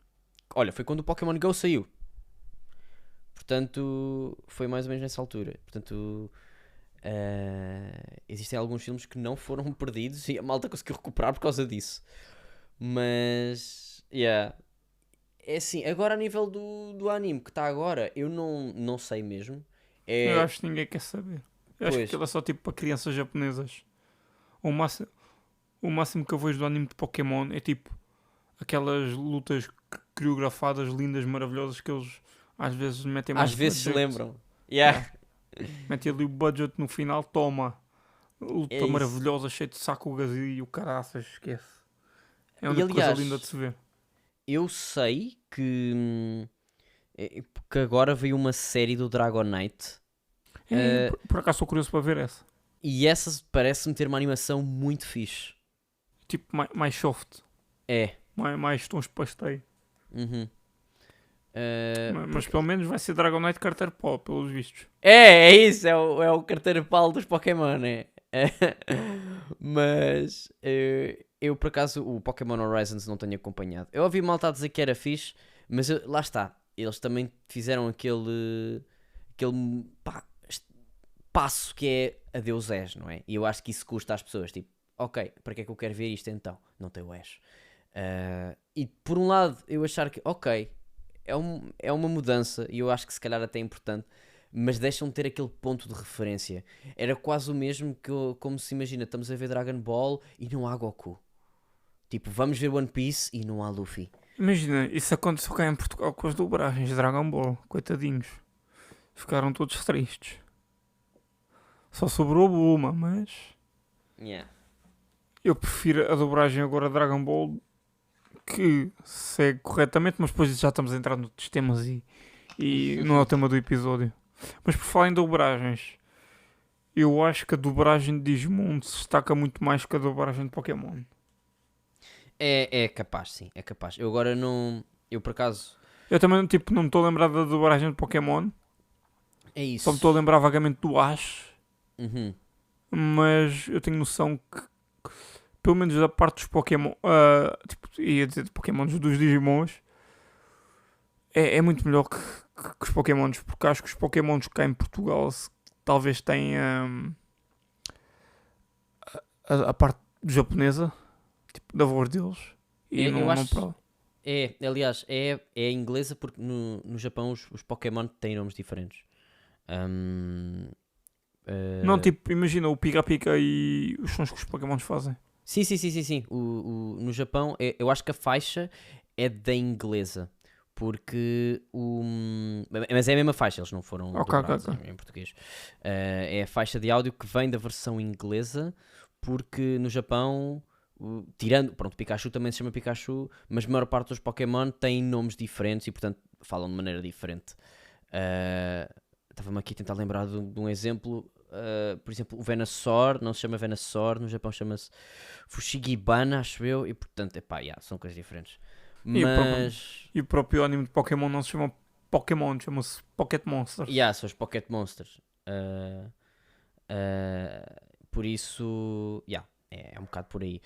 Olha, foi quando o Pokémon Go saiu. Portanto, foi mais ou menos nessa altura. Portanto, existem alguns filmes que não foram perdidos e a malta conseguiu recuperar por causa disso. Mas, yeah. É assim, agora a nível do anime que está agora, eu não sei mesmo. Eu acho que ninguém quer saber. Eu acho que Pois. aquilo é só tipo para crianças japonesas. O máximo que eu vejo do anime de Pokémon é tipo aquelas lutas coreografadas, lindas, maravilhosas que eles às vezes metem mais Às vezes se budget. lembram. Yeah. Metem ali o budget no final, toma. Luta É isso. maravilhosa, cheia de sakugas e o caraças, esquece. É a E, única coisa aliás, linda de se ver. Eu sei que agora veio uma série do Dragonite Por acaso estou curioso para ver essa. e essa parece-me ter uma animação muito fixe. Tipo, mais soft. É. Mais tons de pasteio. Uhum. Mas pelo menos vai ser Dragonite Carter Paw, pelos vistos. É isso, é o carteiro-pau dos Pokémon, é. Mas eu por acaso o Pokémon Horizons não tenho acompanhado. Eu ouvi malta a dizer que era fixe, mas lá está. Eles também fizeram aquele passo que é adeus Ash, não é? E eu acho que isso custa às pessoas. Tipo, ok, para que é que eu quero ver isto então? Não tem o Ash. E por um lado eu achar que ok, é uma mudança e eu acho que se calhar até é importante, mas deixam de ter aquele ponto de referência. Era quase o mesmo que como se imagina, estamos a ver Dragon Ball e não há Goku. Tipo, vamos ver One Piece e não há Luffy. Imagina, isso aconteceu cá em Portugal com as dobragens de Dragon Ball. Coitadinhos. Ficaram todos tristes. Só sobrou uma, mas Yeah. eu prefiro a dobragem agora de Dragon Ball, que segue corretamente, mas depois já estamos a entrar noutros temas e não é o tema do episódio. Mas por falar em dobragens, eu acho que a dobragem de Digimon se destaca muito mais que a dobragem de Pokémon. É capaz, sim, é capaz. Eu agora não. Eu por acaso. Eu também tipo, não me estou a lembrar da dobragem de Pokémon, É isso. só me estou a lembrar vagamente do Ash, Uhum. mas eu tenho noção que, pelo menos da parte dos Pokémon, tipo, ia dizer de Pokémons, dos Digimons, é muito melhor que os Pokémons, porque acho que os Pokémons cá em Portugal talvez tenham a parte japonesa, tipo, da voz deles, e Eu não acho. para. Aliás, é inglesa porque no Japão os Pokémon têm nomes diferentes. Ahm, Não, eh, tipo, imagina o Pika Pika e os sons que os Pokémons fazem. sim, sim, sim, sim, sim. No Japão, eu acho que a faixa é da inglesa. Porque o. Mas é a mesma faixa, eles não foram Ok, ok, dobrados ok. em português. É a faixa de áudio que vem da versão inglesa, porque no Japão, tirando. Pronto, Pikachu também se chama Pikachu, mas a maior parte dos Pokémon têm nomes diferentes e, portanto, falam de maneira diferente. Estava-me aqui a tentar lembrar de um exemplo. Por exemplo, o Venusaur não se chama Venusaur, no Japão chama-se Fushigibana, acho eu, e portanto, epá, yeah, são coisas diferentes. E o próprio, Mas, e o próprio anime de Pokémon não se chama Pokémon, chama-se Pocket Monsters. yeah, são os Pocket Monsters. Por isso, yeah, é um bocado por aí.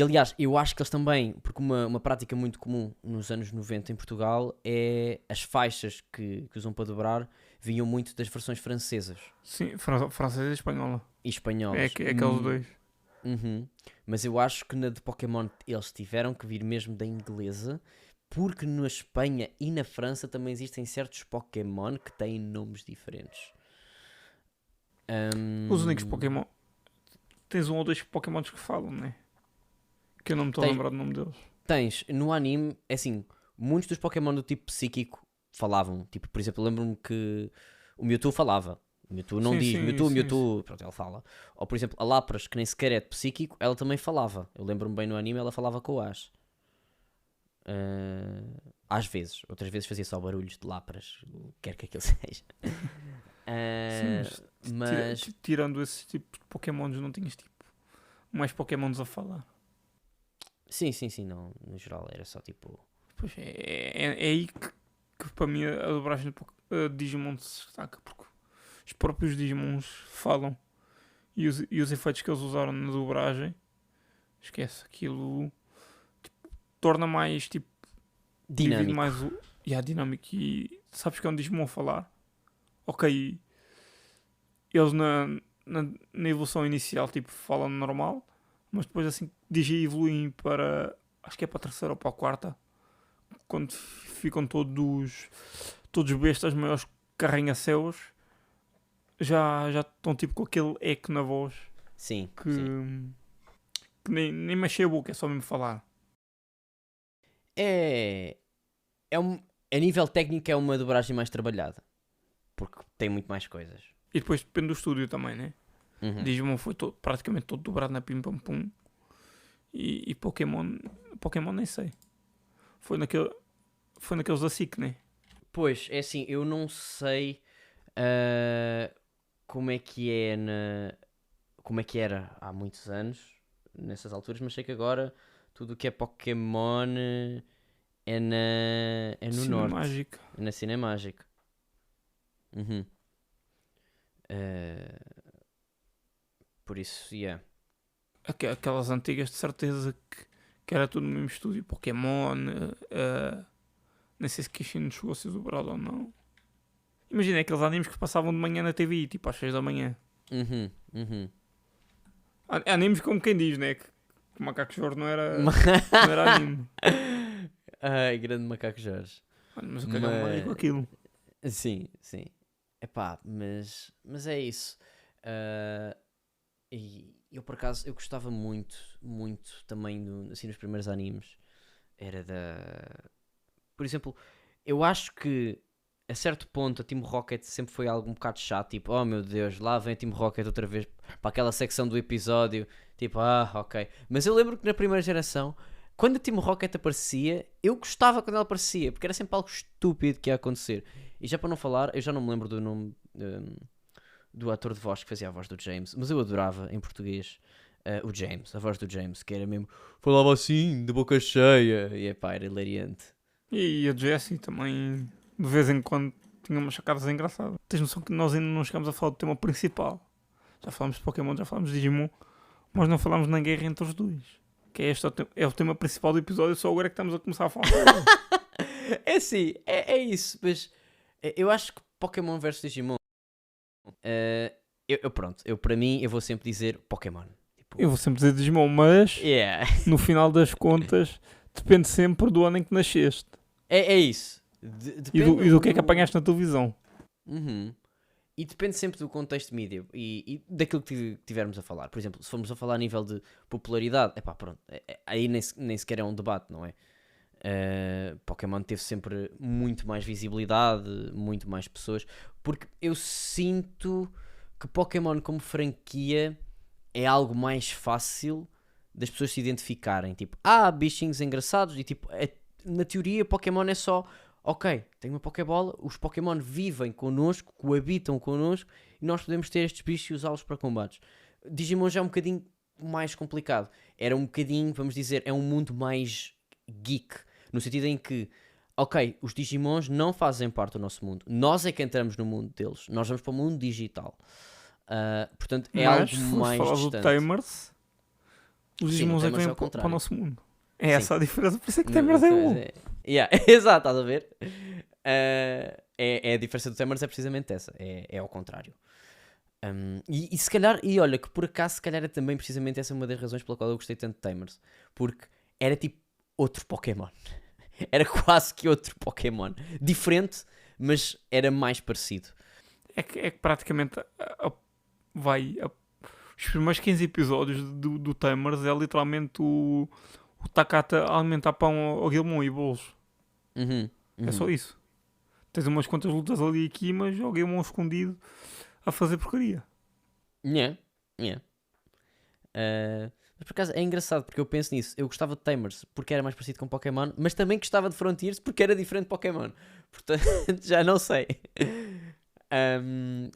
Aliás, eu acho que eles também, porque uma prática muito comum nos anos 90 em Portugal é as faixas que usam para dobrar vinham muito das versões francesas Sim, francesa e espanhola. e É, espanholas. é aqueles dois. Uhum. Mas eu acho que na de Pokémon eles tiveram que vir mesmo da inglesa, porque na Espanha e na França também existem certos Pokémon que têm nomes diferentes. Os únicos Hum, Pokémon. Tens um ou dois Pokémons que falam, né? Que eu não me estou a tens, lembrar do nome deles. tens no anime, é assim, muitos dos Pokémon do tipo psíquico falavam. Tipo, por exemplo, eu lembro-me que o Mewtwo falava. O Mewtwo não Sim, diz sim, Mewtwo, sim, sim. Mewtwo, pronto, ele fala. Ou por exemplo, a Lapras, que nem sequer é de psíquico, ela também falava. Eu lembro-me bem no anime, ela falava com o Ash. Às vezes, outras vezes fazia só barulhos de Lapras, quer que aquilo seja. Sim, mas Mas tirando esse tipo de Pokémons, não tinhas tipo mais Pokémons a falar. sim, sim, sim, não, no geral era só tipo. Pois é aí que para mim a dobragem de Digimon se destaca, porque os próprios Digimons falam e os efeitos que eles usaram na dobragem, esquece, aquilo tipo, torna mais tipo, divide Dinâmico. mais a dinâmica. E sabes que é um Digimon a falar? Ok, eles na evolução inicial tipo falam normal, mas depois assim Digi evoluem para, acho que é para a terceira ou para a quarta, quando ficam todos bestas maiores que arranha-céus, já estão tipo com aquele eco na voz Sim, que, sim. que nem mexer a boca, é só mesmo falar. É. É a nível técnico é uma dobragem mais trabalhada. Porque tem muito mais coisas. E depois depende do estúdio também, né? Uhum. Digimon foi praticamente todo dobrado na Pim Pam Pum. E Pokémon nem sei. Foi naqueles da SIC, né? Pois, é assim, eu não sei ah, como é que é como é que era há muitos anos, nessas alturas, mas sei que agora tudo o que é Pokémon é no norte, Cinemágica. é na Cinemágica. Uhum. Ah, por isso, yeah. Aquelas antigas de certeza que era tudo no mesmo estúdio. Pokémon. Nem sei se Kishin chegou a ser dobrado ou não. Imagina aqueles animes que passavam de manhã na TV, tipo às 6 da manhã. Uhum, uhum. Animes como quem diz, né? Que o Macaco Jorge não era anime. Ai, grande macaco Jorge. Mas o que é mágico aquilo. Sim, sim. Epá, mas é isso. Ah, e eu por acaso eu gostava muito, muito também assim nos primeiros animes. Era da. Por exemplo, eu acho que a certo ponto a Team Rocket sempre foi algo um bocado chato, tipo, oh meu Deus, lá vem a Team Rocket outra vez para aquela secção do episódio, tipo, ok. Mas eu lembro que na primeira geração, quando a Team Rocket aparecia, eu gostava quando ela aparecia, porque era sempre algo estúpido que ia acontecer. E já para não falar, eu já não me lembro do nome do ator de voz que fazia a voz do James, mas eu adorava em português o James, a voz do James, que era mesmo, falava assim, de boca cheia, e epá, era hilariante. E a Jessie também, de vez em quando, tinha umas sacadas engraçadas. Tens noção que nós ainda não chegámos a falar do tema principal. Já falámos de Pokémon, já falámos de Digimon, mas não falámos na guerra entre os dois. Que é o tema principal do episódio, só agora é que estamos a começar a falar. É sim, é isso, mas eu acho que Pokémon vs Digimon, eu para mim, eu vou sempre dizer Pokémon. Tipo, Eu vou sempre dizer Digimon, mas no final das contas, depende sempre do ano em que nasceste. É isso. E do que é que apanhaste na televisão. Uhum. E depende sempre do contexto mídia e daquilo que tivermos a falar. Por exemplo, se formos a falar a nível de popularidade, epá, pronto, aí nem sequer é um debate, não é? Pokémon teve sempre muito mais visibilidade, muito mais pessoas, porque eu sinto que Pokémon como franquia é algo mais fácil das pessoas se identificarem. Tipo, bichinhos engraçados e tipo, na teoria Pokémon é só... Ok, tenho uma Pokébola, os Pokémon vivem connosco, coabitam connosco e nós podemos ter estes bichos e usá-los para combates. Digimon já é um bocadinho mais complicado. Era um bocadinho, vamos dizer, é um mundo mais geek. No sentido em que, ok, os Digimons não fazem parte do nosso mundo. Nós é que entramos no mundo deles. Nós vamos para o mundo digital. Portanto, é algo mais falar distante. Do Tamers, os Digimons é que vêm para o nosso mundo. É essa a diferença, por isso é que Tamers é bom. Exato, estás a ver? A diferença do Tamers é precisamente essa. É ao contrário. E se calhar, e olha, que por acaso, se calhar é também precisamente essa uma das razões pela qual eu gostei tanto de Tamers. Porque era tipo outro Pokémon. Era quase que outro Pokémon. Diferente, mas era mais parecido. É que praticamente os primeiros 15 episódios do Tamers é literalmente o Takata a alimentar pão ao Guilmon e bolos. É só isso. Tens umas quantas lutas ali e aqui, mas o Guilmon escondido a fazer porcaria. Mas por acaso é engraçado porque eu penso nisso. Eu gostava de Tamers porque era mais parecido com Pokémon, mas também gostava de Frontiers porque era diferente de Pokémon. Portanto, já não sei.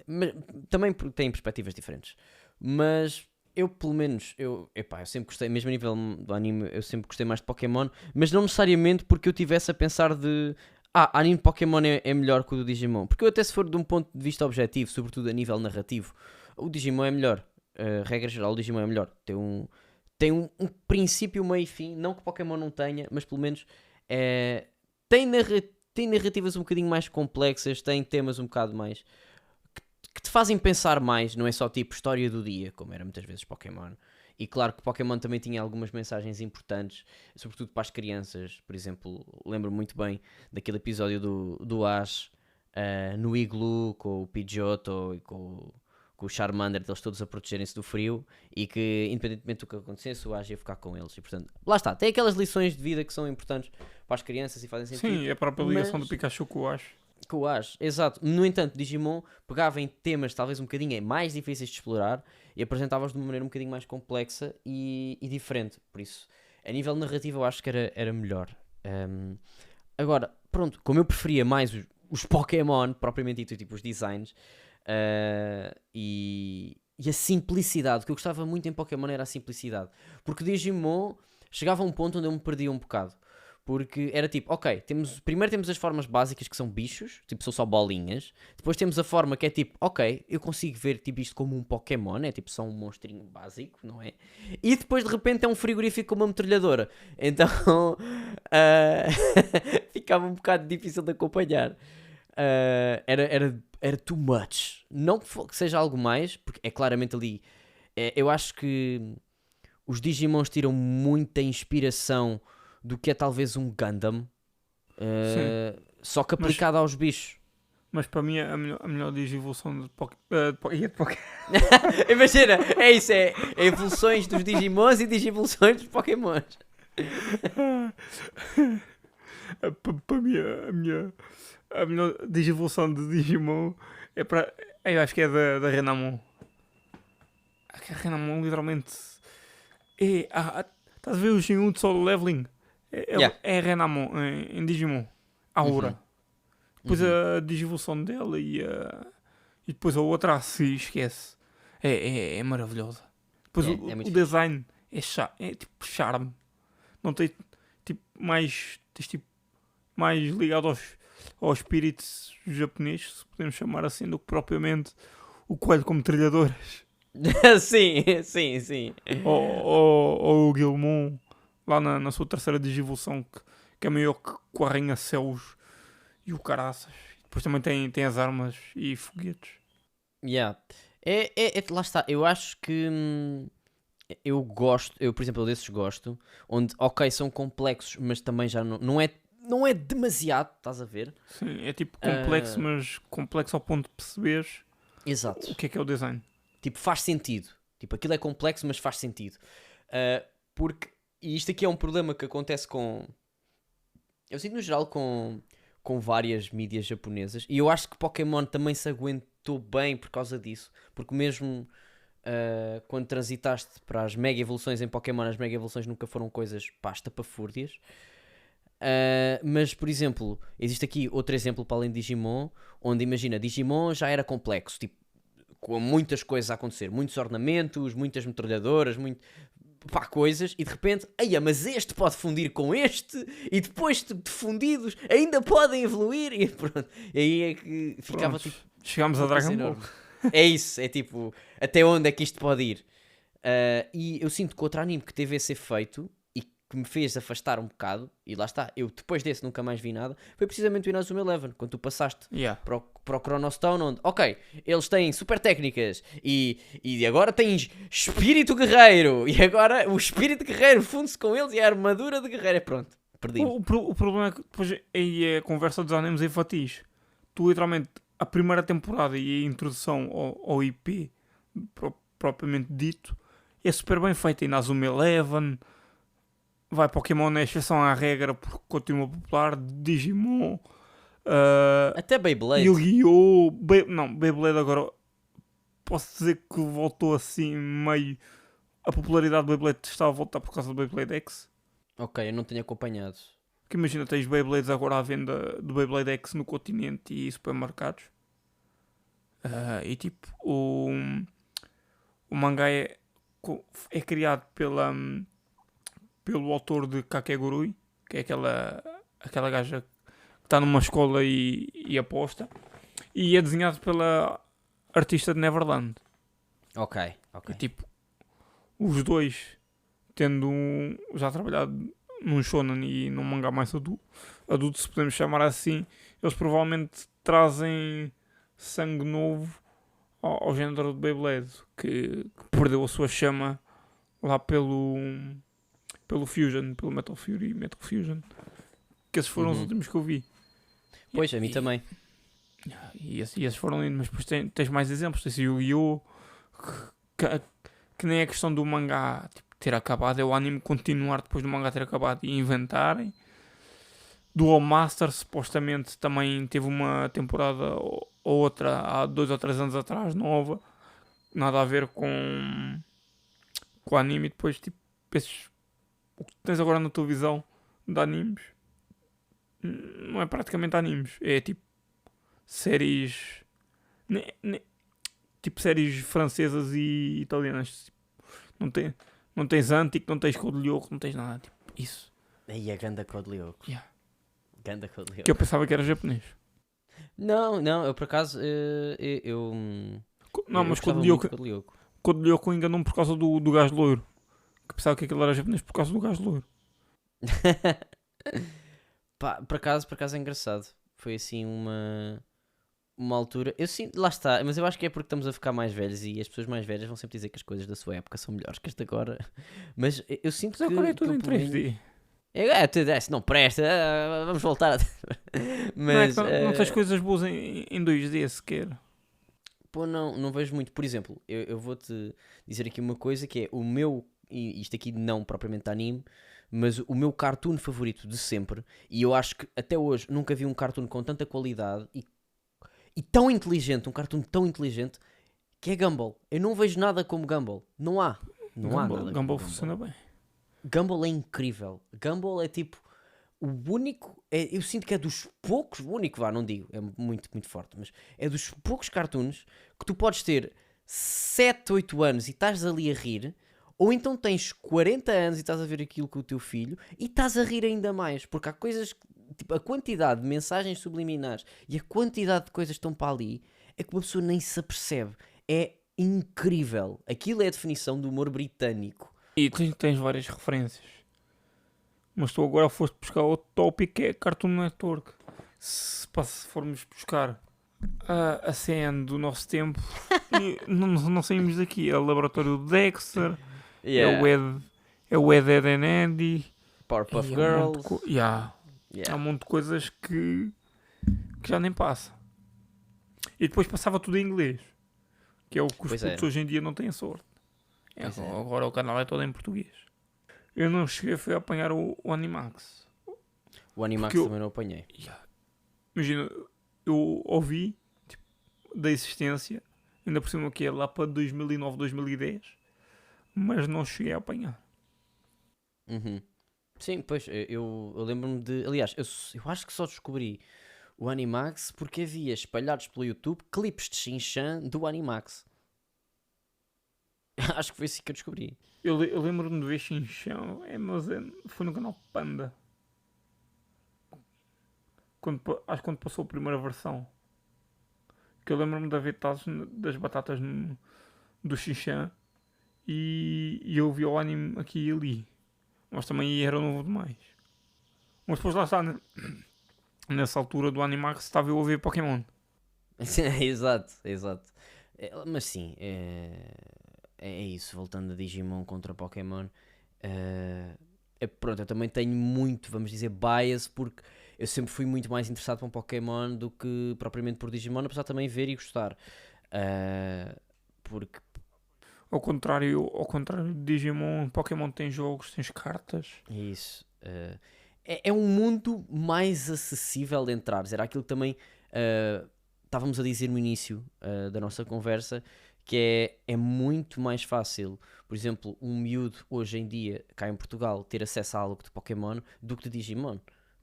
Mas, também tem perspectivas diferentes. Mas eu, pelo menos, eu sempre gostei, mesmo a nível do anime, eu sempre gostei mais de Pokémon, mas não necessariamente porque eu tivesse a pensar de anime de Pokémon é melhor que o do Digimon. Porque eu até se for de um ponto de vista objetivo, sobretudo a nível narrativo, o Digimon é melhor. Regra geral, o Digimon é melhor. Tem um princípio, meio e fim, não que Pokémon não tenha, mas pelo menos tem narrativas um bocadinho mais complexas, tem temas um bocado mais... que te fazem pensar mais, não é só tipo história do dia, como era muitas vezes Pokémon. E claro que Pokémon também tinha algumas mensagens importantes, sobretudo para as crianças. Por exemplo, lembro muito bem daquele episódio do Ash no Igloo, com o Pidgeotto e com o Charmander, eles todos a protegerem-se do frio, e que independentemente do que acontecesse, o Ash ia ficar com eles. E portanto, lá está, tem aquelas lições de vida que são importantes para as crianças e fazem sentido. Sim, é a própria ligação do Pikachu com o Ash. Com o Ash, exato. No entanto, Digimon pegava em temas talvez um bocadinho mais difíceis de explorar e apresentava-os de uma maneira um bocadinho mais complexa e diferente. Por isso, a nível narrativo, eu acho que era melhor. Agora, pronto, como eu preferia mais os Pokémon, propriamente dito, tipo os designs, e a simplicidade, o que eu gostava muito em Pokémon era a simplicidade. Porque Digimon chegava a um ponto onde eu me perdia um bocado. Porque era tipo, ok, primeiro temos as formas básicas que são bichos, tipo, são só bolinhas. Depois temos a forma que é tipo, ok, eu consigo ver tipo, isto como um Pokémon, é tipo só um monstrinho básico, não é? E depois de repente é um frigorífico com uma metralhadora. Então ficava um bocado difícil de acompanhar. Era too much. Não que seja algo mais, porque é claramente ali. Eu acho que os Digimons tiram muita inspiração do que é talvez um Gundam, só que aplicado aos bichos. Mas para mim a melhor Digivolução de Pokémon. Imagina, é isso, é evoluções dos Digimons e Digivoluções dos Pokémons. Para mim A melhor digievolução de Digimon é para. Eu acho que é da Renamon. A Renamon literalmente. Estás a ver o Shin de solo leveling? Yeah. É a Renamon em Digimon. Aura. Uhum. Depois Uhum. a digievolução dela e depois a outra se esquece. É maravilhosa. Depois É o muito fixe. design é tipo charme. Não tem tipo mais. Tens tipo mais ligado ao espírito japonês, se podemos chamar assim, do que propriamente o coelho como trilhadoras. Sim, sim, sim. Ou o Guilmon lá na sua terceira digivolução que é maior que o arranha-céus e o caraças. Depois também tem as armas e foguetes. Yeah. Lá está, eu acho que eu gosto, eu por exemplo, eu desses gosto, onde, ok, são complexos, mas também já não é demasiado, estás a ver? Sim, é tipo complexo, Ah, mas complexo ao ponto de perceberes o exato. que é o design. Tipo, faz sentido. Tipo, aquilo é complexo, mas faz sentido. Ah, porque, e isto aqui é um problema que acontece com, eu sinto no geral com várias mídias japonesas, e eu acho que Pokémon também se aguentou bem por causa disso, porque mesmo quando transitaste para as mega evoluções em Pokémon, as mega evoluções nunca foram coisas pá, estapafúrdias. Mas, por exemplo, existe aqui outro exemplo para além de Digimon, onde imagina, Digimon já era complexo, tipo, com muitas coisas a acontecer, muitos ornamentos, muitas metralhadoras, pá, coisas, e de repente, eia, mas este pode fundir com este, e depois de fundidos ainda podem evoluir, e pronto, e aí é que ficava Pronto, tipo chegámos a uma coisa Dragon Ball. enorme. É isso, é tipo, até onde é que isto pode ir? E eu sinto que outro anime que teve esse efeito e que me fez afastar um bocado, e lá está, eu depois desse nunca mais vi nada, foi precisamente o Inazuma Eleven, quando tu passaste Yeah. para o Chronostone, onde, ok, eles têm super técnicas e agora tens espírito guerreiro, e agora o espírito guerreiro funde-se com eles e a armadura de guerreiro, é pronto, perdi-me. O problema é que depois aí é a conversa dos animes em fatias. Tu literalmente, a primeira temporada e a introdução ao IP propriamente dito é super bem feita. Inazuma Eleven, vai Pokémon é exceção à regra porque continua popular, Digimon, Até Beyblade. Yu-Gi-Oh! Não, Beyblade agora posso dizer que voltou assim meio. A popularidade do Beyblade está a voltar por causa do Beyblade X. Ok, eu não tenho acompanhado. Que imagina, tens Beyblades agora à venda do Beyblade X no continente e supermercados. E tipo, o mangá é criado pelo autor de Kakegurui, que é aquela gaja que está numa escola e aposta. E é desenhado pela artista de Neverland. Ok, E ok. tipo, os dois, tendo já trabalhado num shonen e num mangá mais adulto, se podemos chamar assim, eles provavelmente trazem sangue novo ao género de Beyblade, que perdeu a sua chama lá pelo Fusion, pelo Metal Fury e Metal Fusion, que esses foram os Uhum. últimos que eu vi. Pois, a mim também. Esses foram lindos, mas depois tens mais exemplos, tens o Yu-Gi-Oh! Que, que nem é questão do mangá tipo, ter acabado, é o anime continuar depois do mangá ter acabado e inventarem. Duel Master supostamente também teve uma temporada ou outra há 2 ou 3 anos atrás, nova, nada a ver com o anime. E depois, tipo, o que tens agora na televisão de animes não é praticamente animes, é tipo séries, tipo séries francesas e italianas. Não, não tens Antic, não tens Code Lyoko, não tens nada, tipo, isso. Aí a ganda Code Lyoko. Yeah. Ganda Code Que eu Lyoko. pensava que era japonês. Não, eu por acaso, Não, eu mas Code gostava muito de Lyoko, Code Lyoko. Code Lyoko enganou-me por causa do gajo loiro. Que pensava que aquilo era japonês por causa do gajo loiro. Pá, por acaso é engraçado. Foi assim uma altura. Eu sinto, lá está, mas eu acho que é porque estamos a ficar mais velhos e as pessoas mais velhas vão sempre dizer que as coisas da sua época são melhores que as de agora. Mas eu sinto Mas agora é que tudo eu em por mim. 3D. Tudo é, se não presta, vamos voltar a. Não é que Mas, não tens coisas boas em 2D sequer. pô, não vejo muito. Por exemplo, eu vou-te dizer aqui uma coisa que é o meu, e isto aqui não propriamente anime, mas o meu cartoon favorito de sempre, e eu acho que até hoje nunca vi um cartoon com tanta qualidade e tão inteligente, um cartoon tão inteligente, que é Gumball. Eu não vejo nada como Gumball. Não há. Não há nada Gumball como funciona bem. Gumball é incrível. Gumball é tipo o único. Eu sinto que é dos poucos. O único, vá, não digo. É muito, muito forte. Mas é dos poucos cartoons que tu podes ter 7, 8 anos e estás ali a rir. Ou então tens 40 anos e estás a ver aquilo com o teu filho e estás a rir ainda mais. Porque há coisas. Tipo, a quantidade de mensagens subliminares e a quantidade de coisas que estão para ali é que uma pessoa nem se apercebe. É incrível. Aquilo é a definição do humor britânico. E tens várias referências. Mas tu agora foste buscar outro tópico que é Cartoon Network. Se formos buscar a CN do nosso tempo, não saímos daqui. É o Laboratório de Dexter, é o Ed, Ed and Andy, Powerpuff e Girls. há um monte de coisas que já nem passa. E depois passava tudo em inglês, que é o que os Pois putos é. hoje em dia não têm sorte. Pois é. Agora o canal é todo em português. Eu não cheguei, fui a apanhar o Animax. O Animax Porque eu- também não apanhei. Imagina, eu ouvi tipo, da existência, ainda por cima que é lá para 2009, 2010, mas não cheguei a apanhar. Uhum. Sim, pois, eu lembro-me de. Aliás, eu acho que só descobri o Animax porque havia espalhados pelo YouTube clipes de Shin-Chan do Animax. Acho que foi assim que eu descobri. Eu lembro-me de ver Xinchão, mas foi no canal Panda. Acho que quando passou a primeira versão. Que eu lembro-me de haver tazos das batatas do Xinchã e eu vi o anime aqui e ali. Mas também era novo demais. Mas depois lá está, né? Nessa altura do Animax estava eu a ver Pokémon. Exato, exato. Mas sim, é isso. Voltando a Digimon contra Pokémon. Pronto, eu também tenho muito, vamos dizer, bias, porque eu sempre fui muito mais interessado por um Pokémon do que propriamente por Digimon, apesar de também ver e gostar. Porque, Ao contrário de Digimon, Pokémon tem jogos, tens cartas. isso, é um mundo mais acessível de entrares. Era aquilo que também estávamos a dizer no início da nossa conversa, que é muito mais fácil, por exemplo, um miúdo hoje em dia, cá em Portugal, ter acesso a algo de Pokémon do que de Digimon.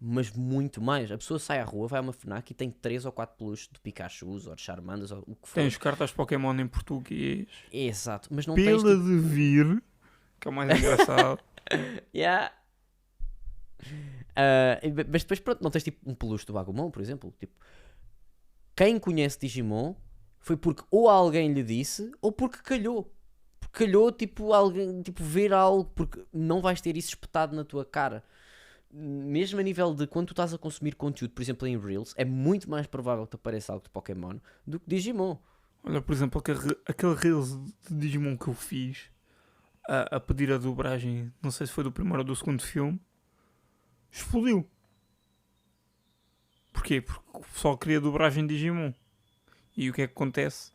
Mas muito mais. A pessoa sai à rua, vai a uma FNAC e tem 3 ou 4 peluches de Pikachus ou de Charmanders ou o que for. Tens cartas Pokémon em português. Exato, mas não tens Pela tipo... de vir, que é o mais engraçado. Yeah. Mas depois pronto, não tens tipo um peluche do Agumon, por exemplo. Tipo, quem conhece Digimon foi porque ou alguém lhe disse ou porque calhou. Porque calhou tipo alguém tipo, ver algo, porque não vais ter isso espetado na tua cara. Mesmo a nível de quando tu estás a consumir conteúdo, por exemplo em Reels, é muito mais provável que te apareça algo de Pokémon do que Digimon. Olha, por exemplo, aquele Reels de Digimon que eu fiz a pedir a dobragem, não sei se foi do primeiro ou do segundo filme, explodiu. Porquê? Porque o pessoal queria dobragem de Digimon. E o que é que acontece?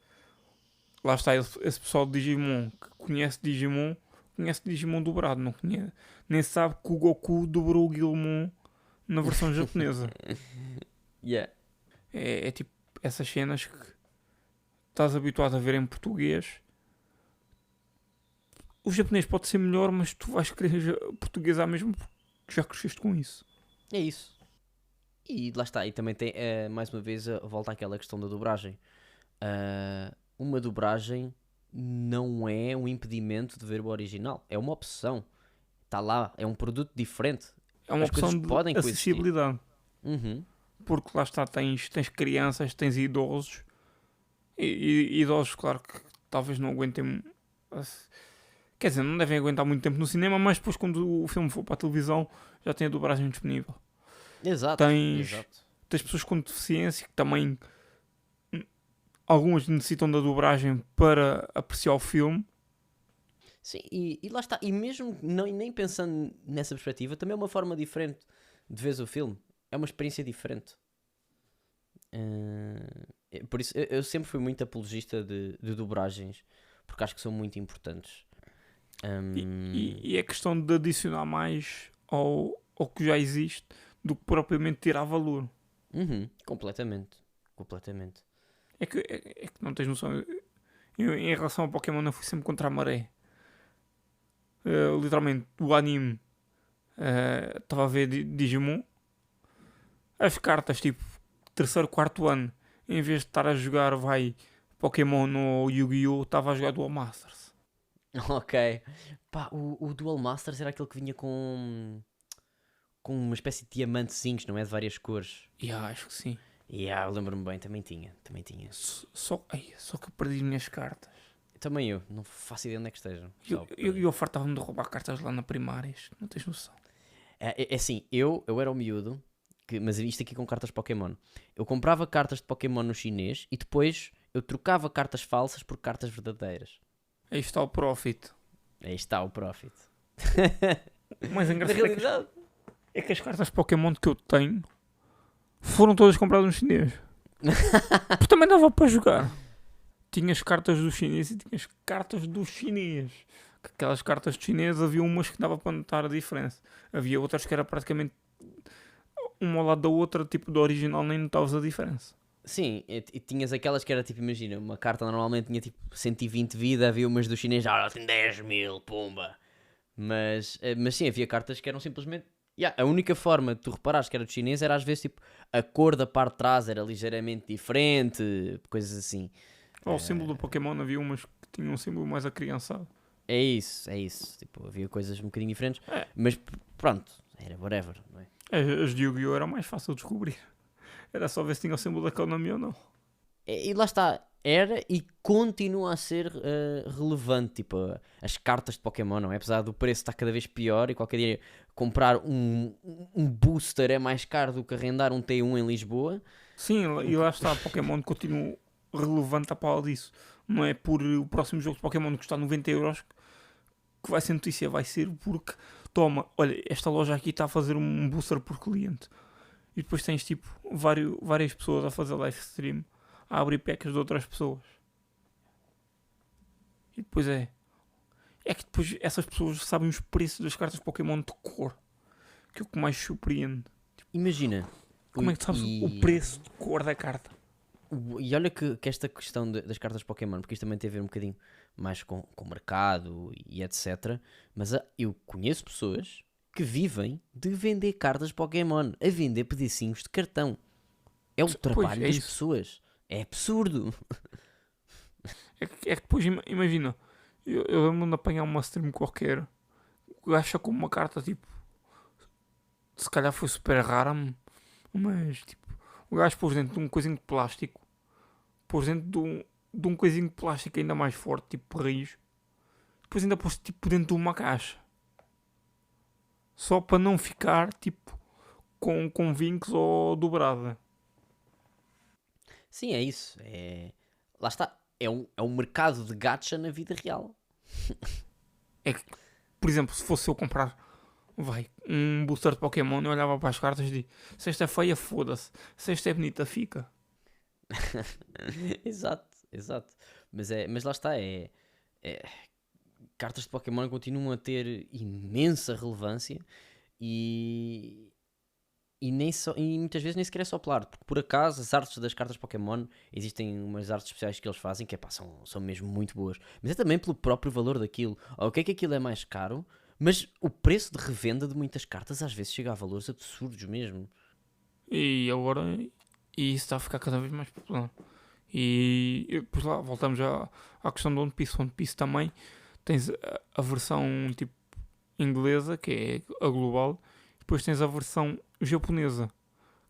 Lá está esse pessoal de Digimon que conhece Digimon dobrado, não conhece, nem sabe que o Goku dobrou o Guilmon na versão japonesa. Yeah. É tipo essas cenas que estás habituado a ver em português. O japonês pode ser melhor, mas tu vais querer portuguesar mesmo porque já cresceste com isso. É isso. E lá está, e também tem, mais uma vez, volta àquela questão da dobragem. Uma dobragem não é um impedimento de ver o original, é uma opção. Está lá, é um produto diferente. É uma As coisas opção de podem coexistir. acessibilidade. Uhum. Porque lá está, tens crianças, tens idosos. E idosos, claro que talvez não aguentem. Quer dizer, não devem aguentar muito tempo no cinema, mas depois, quando o filme for para a televisão, já tem a dobragem disponível. Exato. Exato. Tens pessoas com deficiência que também. Algumas necessitam da dobragem para apreciar o filme. Sim, e lá está. E mesmo nem pensando nessa perspectiva, também é uma forma diferente de ver o filme. É uma experiência diferente. Por isso, eu sempre fui muito apologista de dobragens, porque acho que são muito importantes. E é questão de adicionar mais ao que já existe do que propriamente tirar valor. Completamente. Completamente. É que não tens noção. Eu, em relação ao Pokémon, eu fui sempre contra a maré. Literalmente, o anime estava a ver Digimon. As cartas, tipo, terceiro, quarto ano, em vez de estar a jogar, Pokémon ou Yu-Gi-Oh!, estava a jogar Duel Masters. Ok. Pá, o Duel Masters era aquele que vinha com uma espécie de diamantezinhos, não é? De várias cores. Acho que sim. Eu lembro-me bem, também tinha. Só que eu perdi as minhas cartas. Também eu, não faço ideia onde é que estejam. Eu fartava-me de roubar cartas lá na primária, não tens noção. É assim, eu era o miúdo, mas isto aqui com cartas Pokémon. Eu comprava cartas de Pokémon no chinês e depois eu trocava cartas falsas por cartas verdadeiras. Aí está o profit. Aí está o profit. O mais Na engraçado realidade... é que as cartas Pokémon que eu tenho foram todas compradas no chinês. Porque também dava para jogar. Tinhas cartas do chinês e tinhas cartas do chinês. Aquelas cartas do chinês havia umas que dava para notar a diferença. Havia outras que era praticamente uma ao lado da outra, tipo do original, nem notavas a diferença. Sim, e tinhas aquelas que era tipo, imagina, uma carta normalmente tinha tipo 120 vida, havia umas do chinês, ela tem 10.000, pumba. Mas sim, havia cartas que eram simplesmente... a única forma de tu reparares que era do chinês era às vezes tipo, a cor da parte de trás era ligeiramente diferente, coisas assim. O símbolo do Pokémon havia umas que tinham um símbolo mais acriançado. É isso. Tipo, havia coisas um bocadinho diferentes, mas pronto, era whatever, não é? As de Yu-Gi-Oh! Era mais fácil de descobrir. Era só ver se tinha o símbolo da Konami ou não. E lá está, era e continua a ser relevante, tipo, as cartas de Pokémon, não é? Apesar do preço estar cada vez pior e qualquer dia comprar um booster é mais caro do que arrendar um T1 em Lisboa. Sim, e lá está, Pokémon continua relevante a pau disso. Não é por o próximo jogo de Pokémon custar 90€ que vai ser notícia, vai ser porque, toma, olha, esta loja aqui está a fazer um booster por cliente. E depois tens tipo várias pessoas a fazer live stream, a abrir packs de outras pessoas. E depois é que depois essas pessoas sabem os preços das cartas Pokémon de cor, que é o que mais surpreende. Imagina. Como é que tu sabes o preço de cor da carta? E olha que esta questão das cartas Pokémon, porque isto também tem a ver um bocadinho mais com o mercado e etc. Mas eu conheço pessoas que vivem de vender cartas Pokémon, a vender pedacinhos de cartão. É o trabalho das pessoas. É absurdo. É que depois, imagina, eu lembro-me de apanhar uma stream qualquer, o gajo sacou uma carta tipo, se calhar foi super rara, mas tipo, o gajo pôs dentro de um coisinho de plástico, pôs dentro de um coisinho de plástico ainda mais forte, tipo rios, depois ainda pôs tipo dentro de uma caixa, só para não ficar tipo com vincos ou dobrada. Sim, é isso. Lá está. É um mercado de gacha na vida real. É que, por exemplo, se fosse eu comprar um booster de Pokémon, eu olhava para as cartas e dizia, se esta é feia, foda-se. Se esta é bonita, fica. Exato. Mas lá está, cartas de Pokémon continuam a ter imensa relevância e muitas vezes nem sequer é só pelado, porque por acaso as artes das cartas Pokémon, existem umas artes especiais que eles fazem que são mesmo muito boas, mas é também pelo próprio valor daquilo. Ok que aquilo é mais caro, mas o preço de revenda de muitas cartas às vezes chega a valores absurdos mesmo. E agora isso está a ficar cada vez mais popular. E depois lá voltamos à questão do One Piece. One Piece também tens a versão tipo inglesa, que é a global. Depois tens a versão japonesa,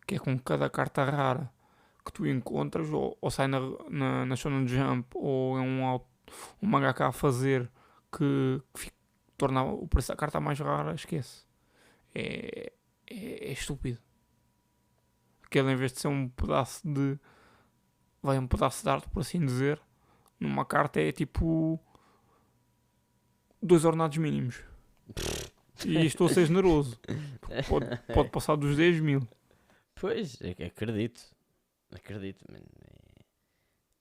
que é com cada carta rara que tu encontras, ou sai na Shonen Jump, ou é um mangaka a fazer que torna o preço da carta mais rara, esquece. É estúpido. Aquele, em vez de ser um pedaço de arte, por assim dizer, numa carta é tipo 2 ordenados mínimos. E estou a ser generoso. Pode passar dos 10.000. Pois, acredito.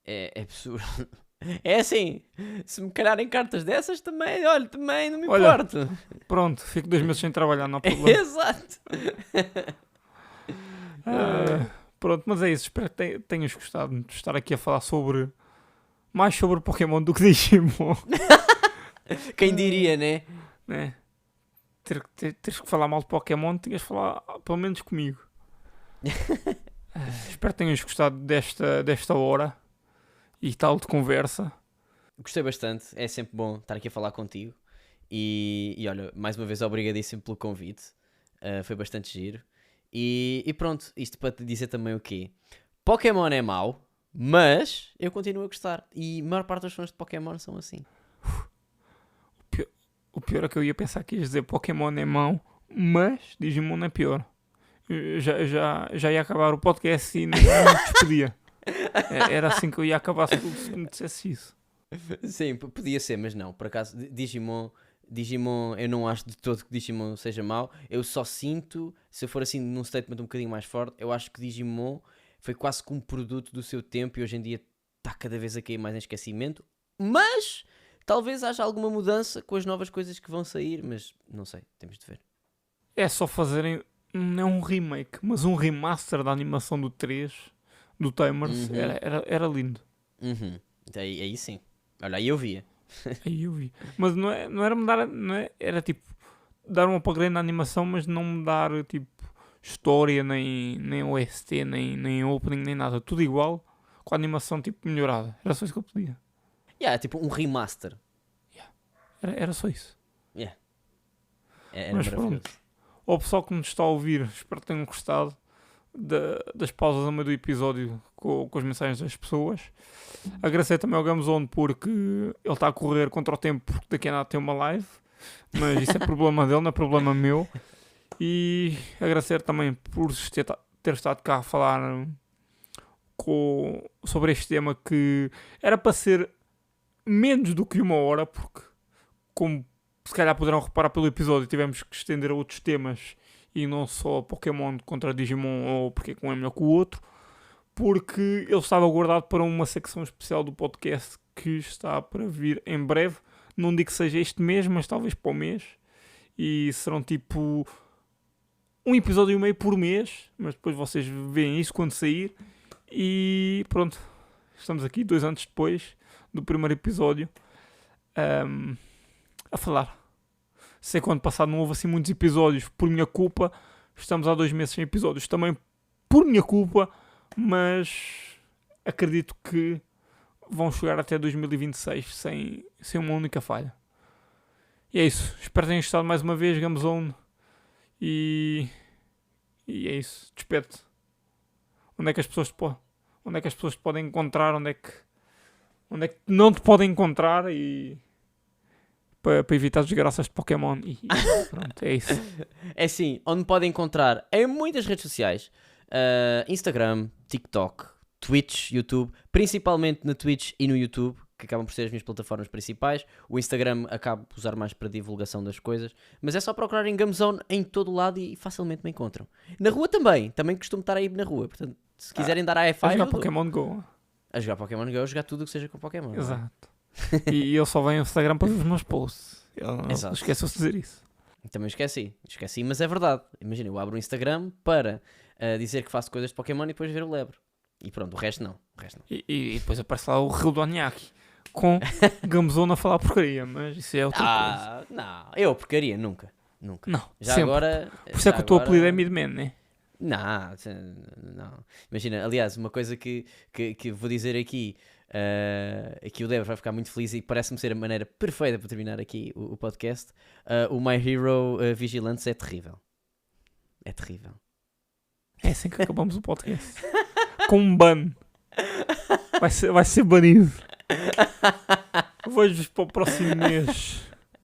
É absurdo. É assim, se me calharem cartas dessas também, olha, também não me Olha, importo. Pronto, fico 2 meses sem trabalhar, não há problema. Exato. Pronto, mas é isso. Espero que tenhas gostado de estar aqui a falar mais sobre Pokémon do que Digimon. Quem diria, né? Né? Teres que falar mal de Pokémon, tinhas que falar pelo menos comigo. Espero que tenhas gostado desta hora e tal de conversa. Gostei bastante, é sempre bom estar aqui a falar contigo. E olha, mais uma vez obrigadíssimo pelo convite. Foi bastante giro. E pronto, isto para te dizer também o quê? Pokémon é mau, mas eu continuo a gostar. E a maior parte dos fãs de Pokémon são assim. O pior é que eu ia pensar que ias dizer Pokémon é mau, mas Digimon é pior. Já ia acabar o podcast e nem me despedia. Era assim que eu ia acabar se me dissesse isso. Sim, podia ser, mas não. Por acaso, Digimon, eu não acho de todo que Digimon seja mau. Eu só sinto, se eu for assim num statement um bocadinho mais forte, eu acho que Digimon foi quase que um produto do seu tempo e hoje em dia está cada vez a cair mais em esquecimento. Mas talvez haja alguma mudança com as novas coisas que vão sair, mas não sei, temos de ver. É só fazerem, não é um remake, mas um remaster da animação do 3, do Tamers. Era lindo. Aí sim. Olha, aí eu via. Aí eu vi. Mas não era mudar, era tipo dar um upgrade na animação, mas não mudar tipo história, nem OST, nem opening, nem nada. Tudo igual, com a animação tipo melhorada. Era só isso que eu pedia. Tipo um remaster. Era só isso. Era Mas maravilhoso. pronto. Ao pessoal que nos está a ouvir, espero que tenham gostado das pausas no meio do episódio com as mensagens das pessoas. Agradecer também ao Gamzone porque ele está a correr contra o tempo porque daqui a nada tem uma live, mas isso é problema dele, não é problema meu. E agradecer também por ter estado cá a falar sobre este tema, que era para ser menos do que 1 hora, porque como se calhar poderão reparar pelo episódio, tivemos que estender a outros temas e não só Pokémon contra Digimon ou porque um é melhor que o outro, porque ele estava guardado para uma secção especial do podcast que está para vir em breve. Não digo que seja este mês, mas talvez para o mês. E serão tipo 1 episódio e meio por mês, mas depois vocês veem isso quando sair. E pronto, estamos aqui 2 anos depois do primeiro episódio a falar. Sei que ano passado não houve assim muitos episódios por minha culpa. Estamos há 2 meses sem episódios também por minha culpa, mas acredito que vão chegar até 2026 sem uma única falha. E é isso. Espero que tenham gostado mais uma vez, Gamzone. E é isso. Despede-te. Onde é que as pessoas te podem encontrar? Onde é que não te podem encontrar? E para evitar as desgraças de Pokémon. E pronto, é isso. É assim, onde podem encontrar em muitas redes sociais. Instagram, TikTok, Twitch, YouTube. Principalmente na Twitch e no YouTube, que acabam por ser as minhas plataformas principais. O Instagram acabo por usar mais para divulgação das coisas. Mas é só procurar em Gamzone em todo o lado e facilmente me encontram. Na rua também costumo estar aí na rua. Portanto, se quiserem dar a F5... A jogar Pokémon Go. A jogar Pokémon Go, a jogar tudo o que seja com Pokémon. Exato. E eu só venho ao Instagram para ver os meus posts. Ele esqueceu-se de dizer isso. Também esqueci, mas é verdade. Imagina, eu abro o Instagram para dizer que faço coisas de Pokémon e depois ver o Lebro. E pronto, o resto não. E depois aparece lá o Rio do Aniaki com Gamzone a falar porcaria, mas isso é outra coisa. Não, eu porcaria, nunca. Não, já sempre. Por isso é que o teu apelido é Midman, né? Não. Imagina, aliás, uma coisa que vou dizer aqui, que o Débora vai ficar muito feliz e parece-me ser a maneira perfeita para terminar aqui o podcast. O My Hero Vigilance é terrível. É terrível. É assim que acabamos o podcast. Com um ban. Vai ser banido. Vejo-vos para o próximo mês.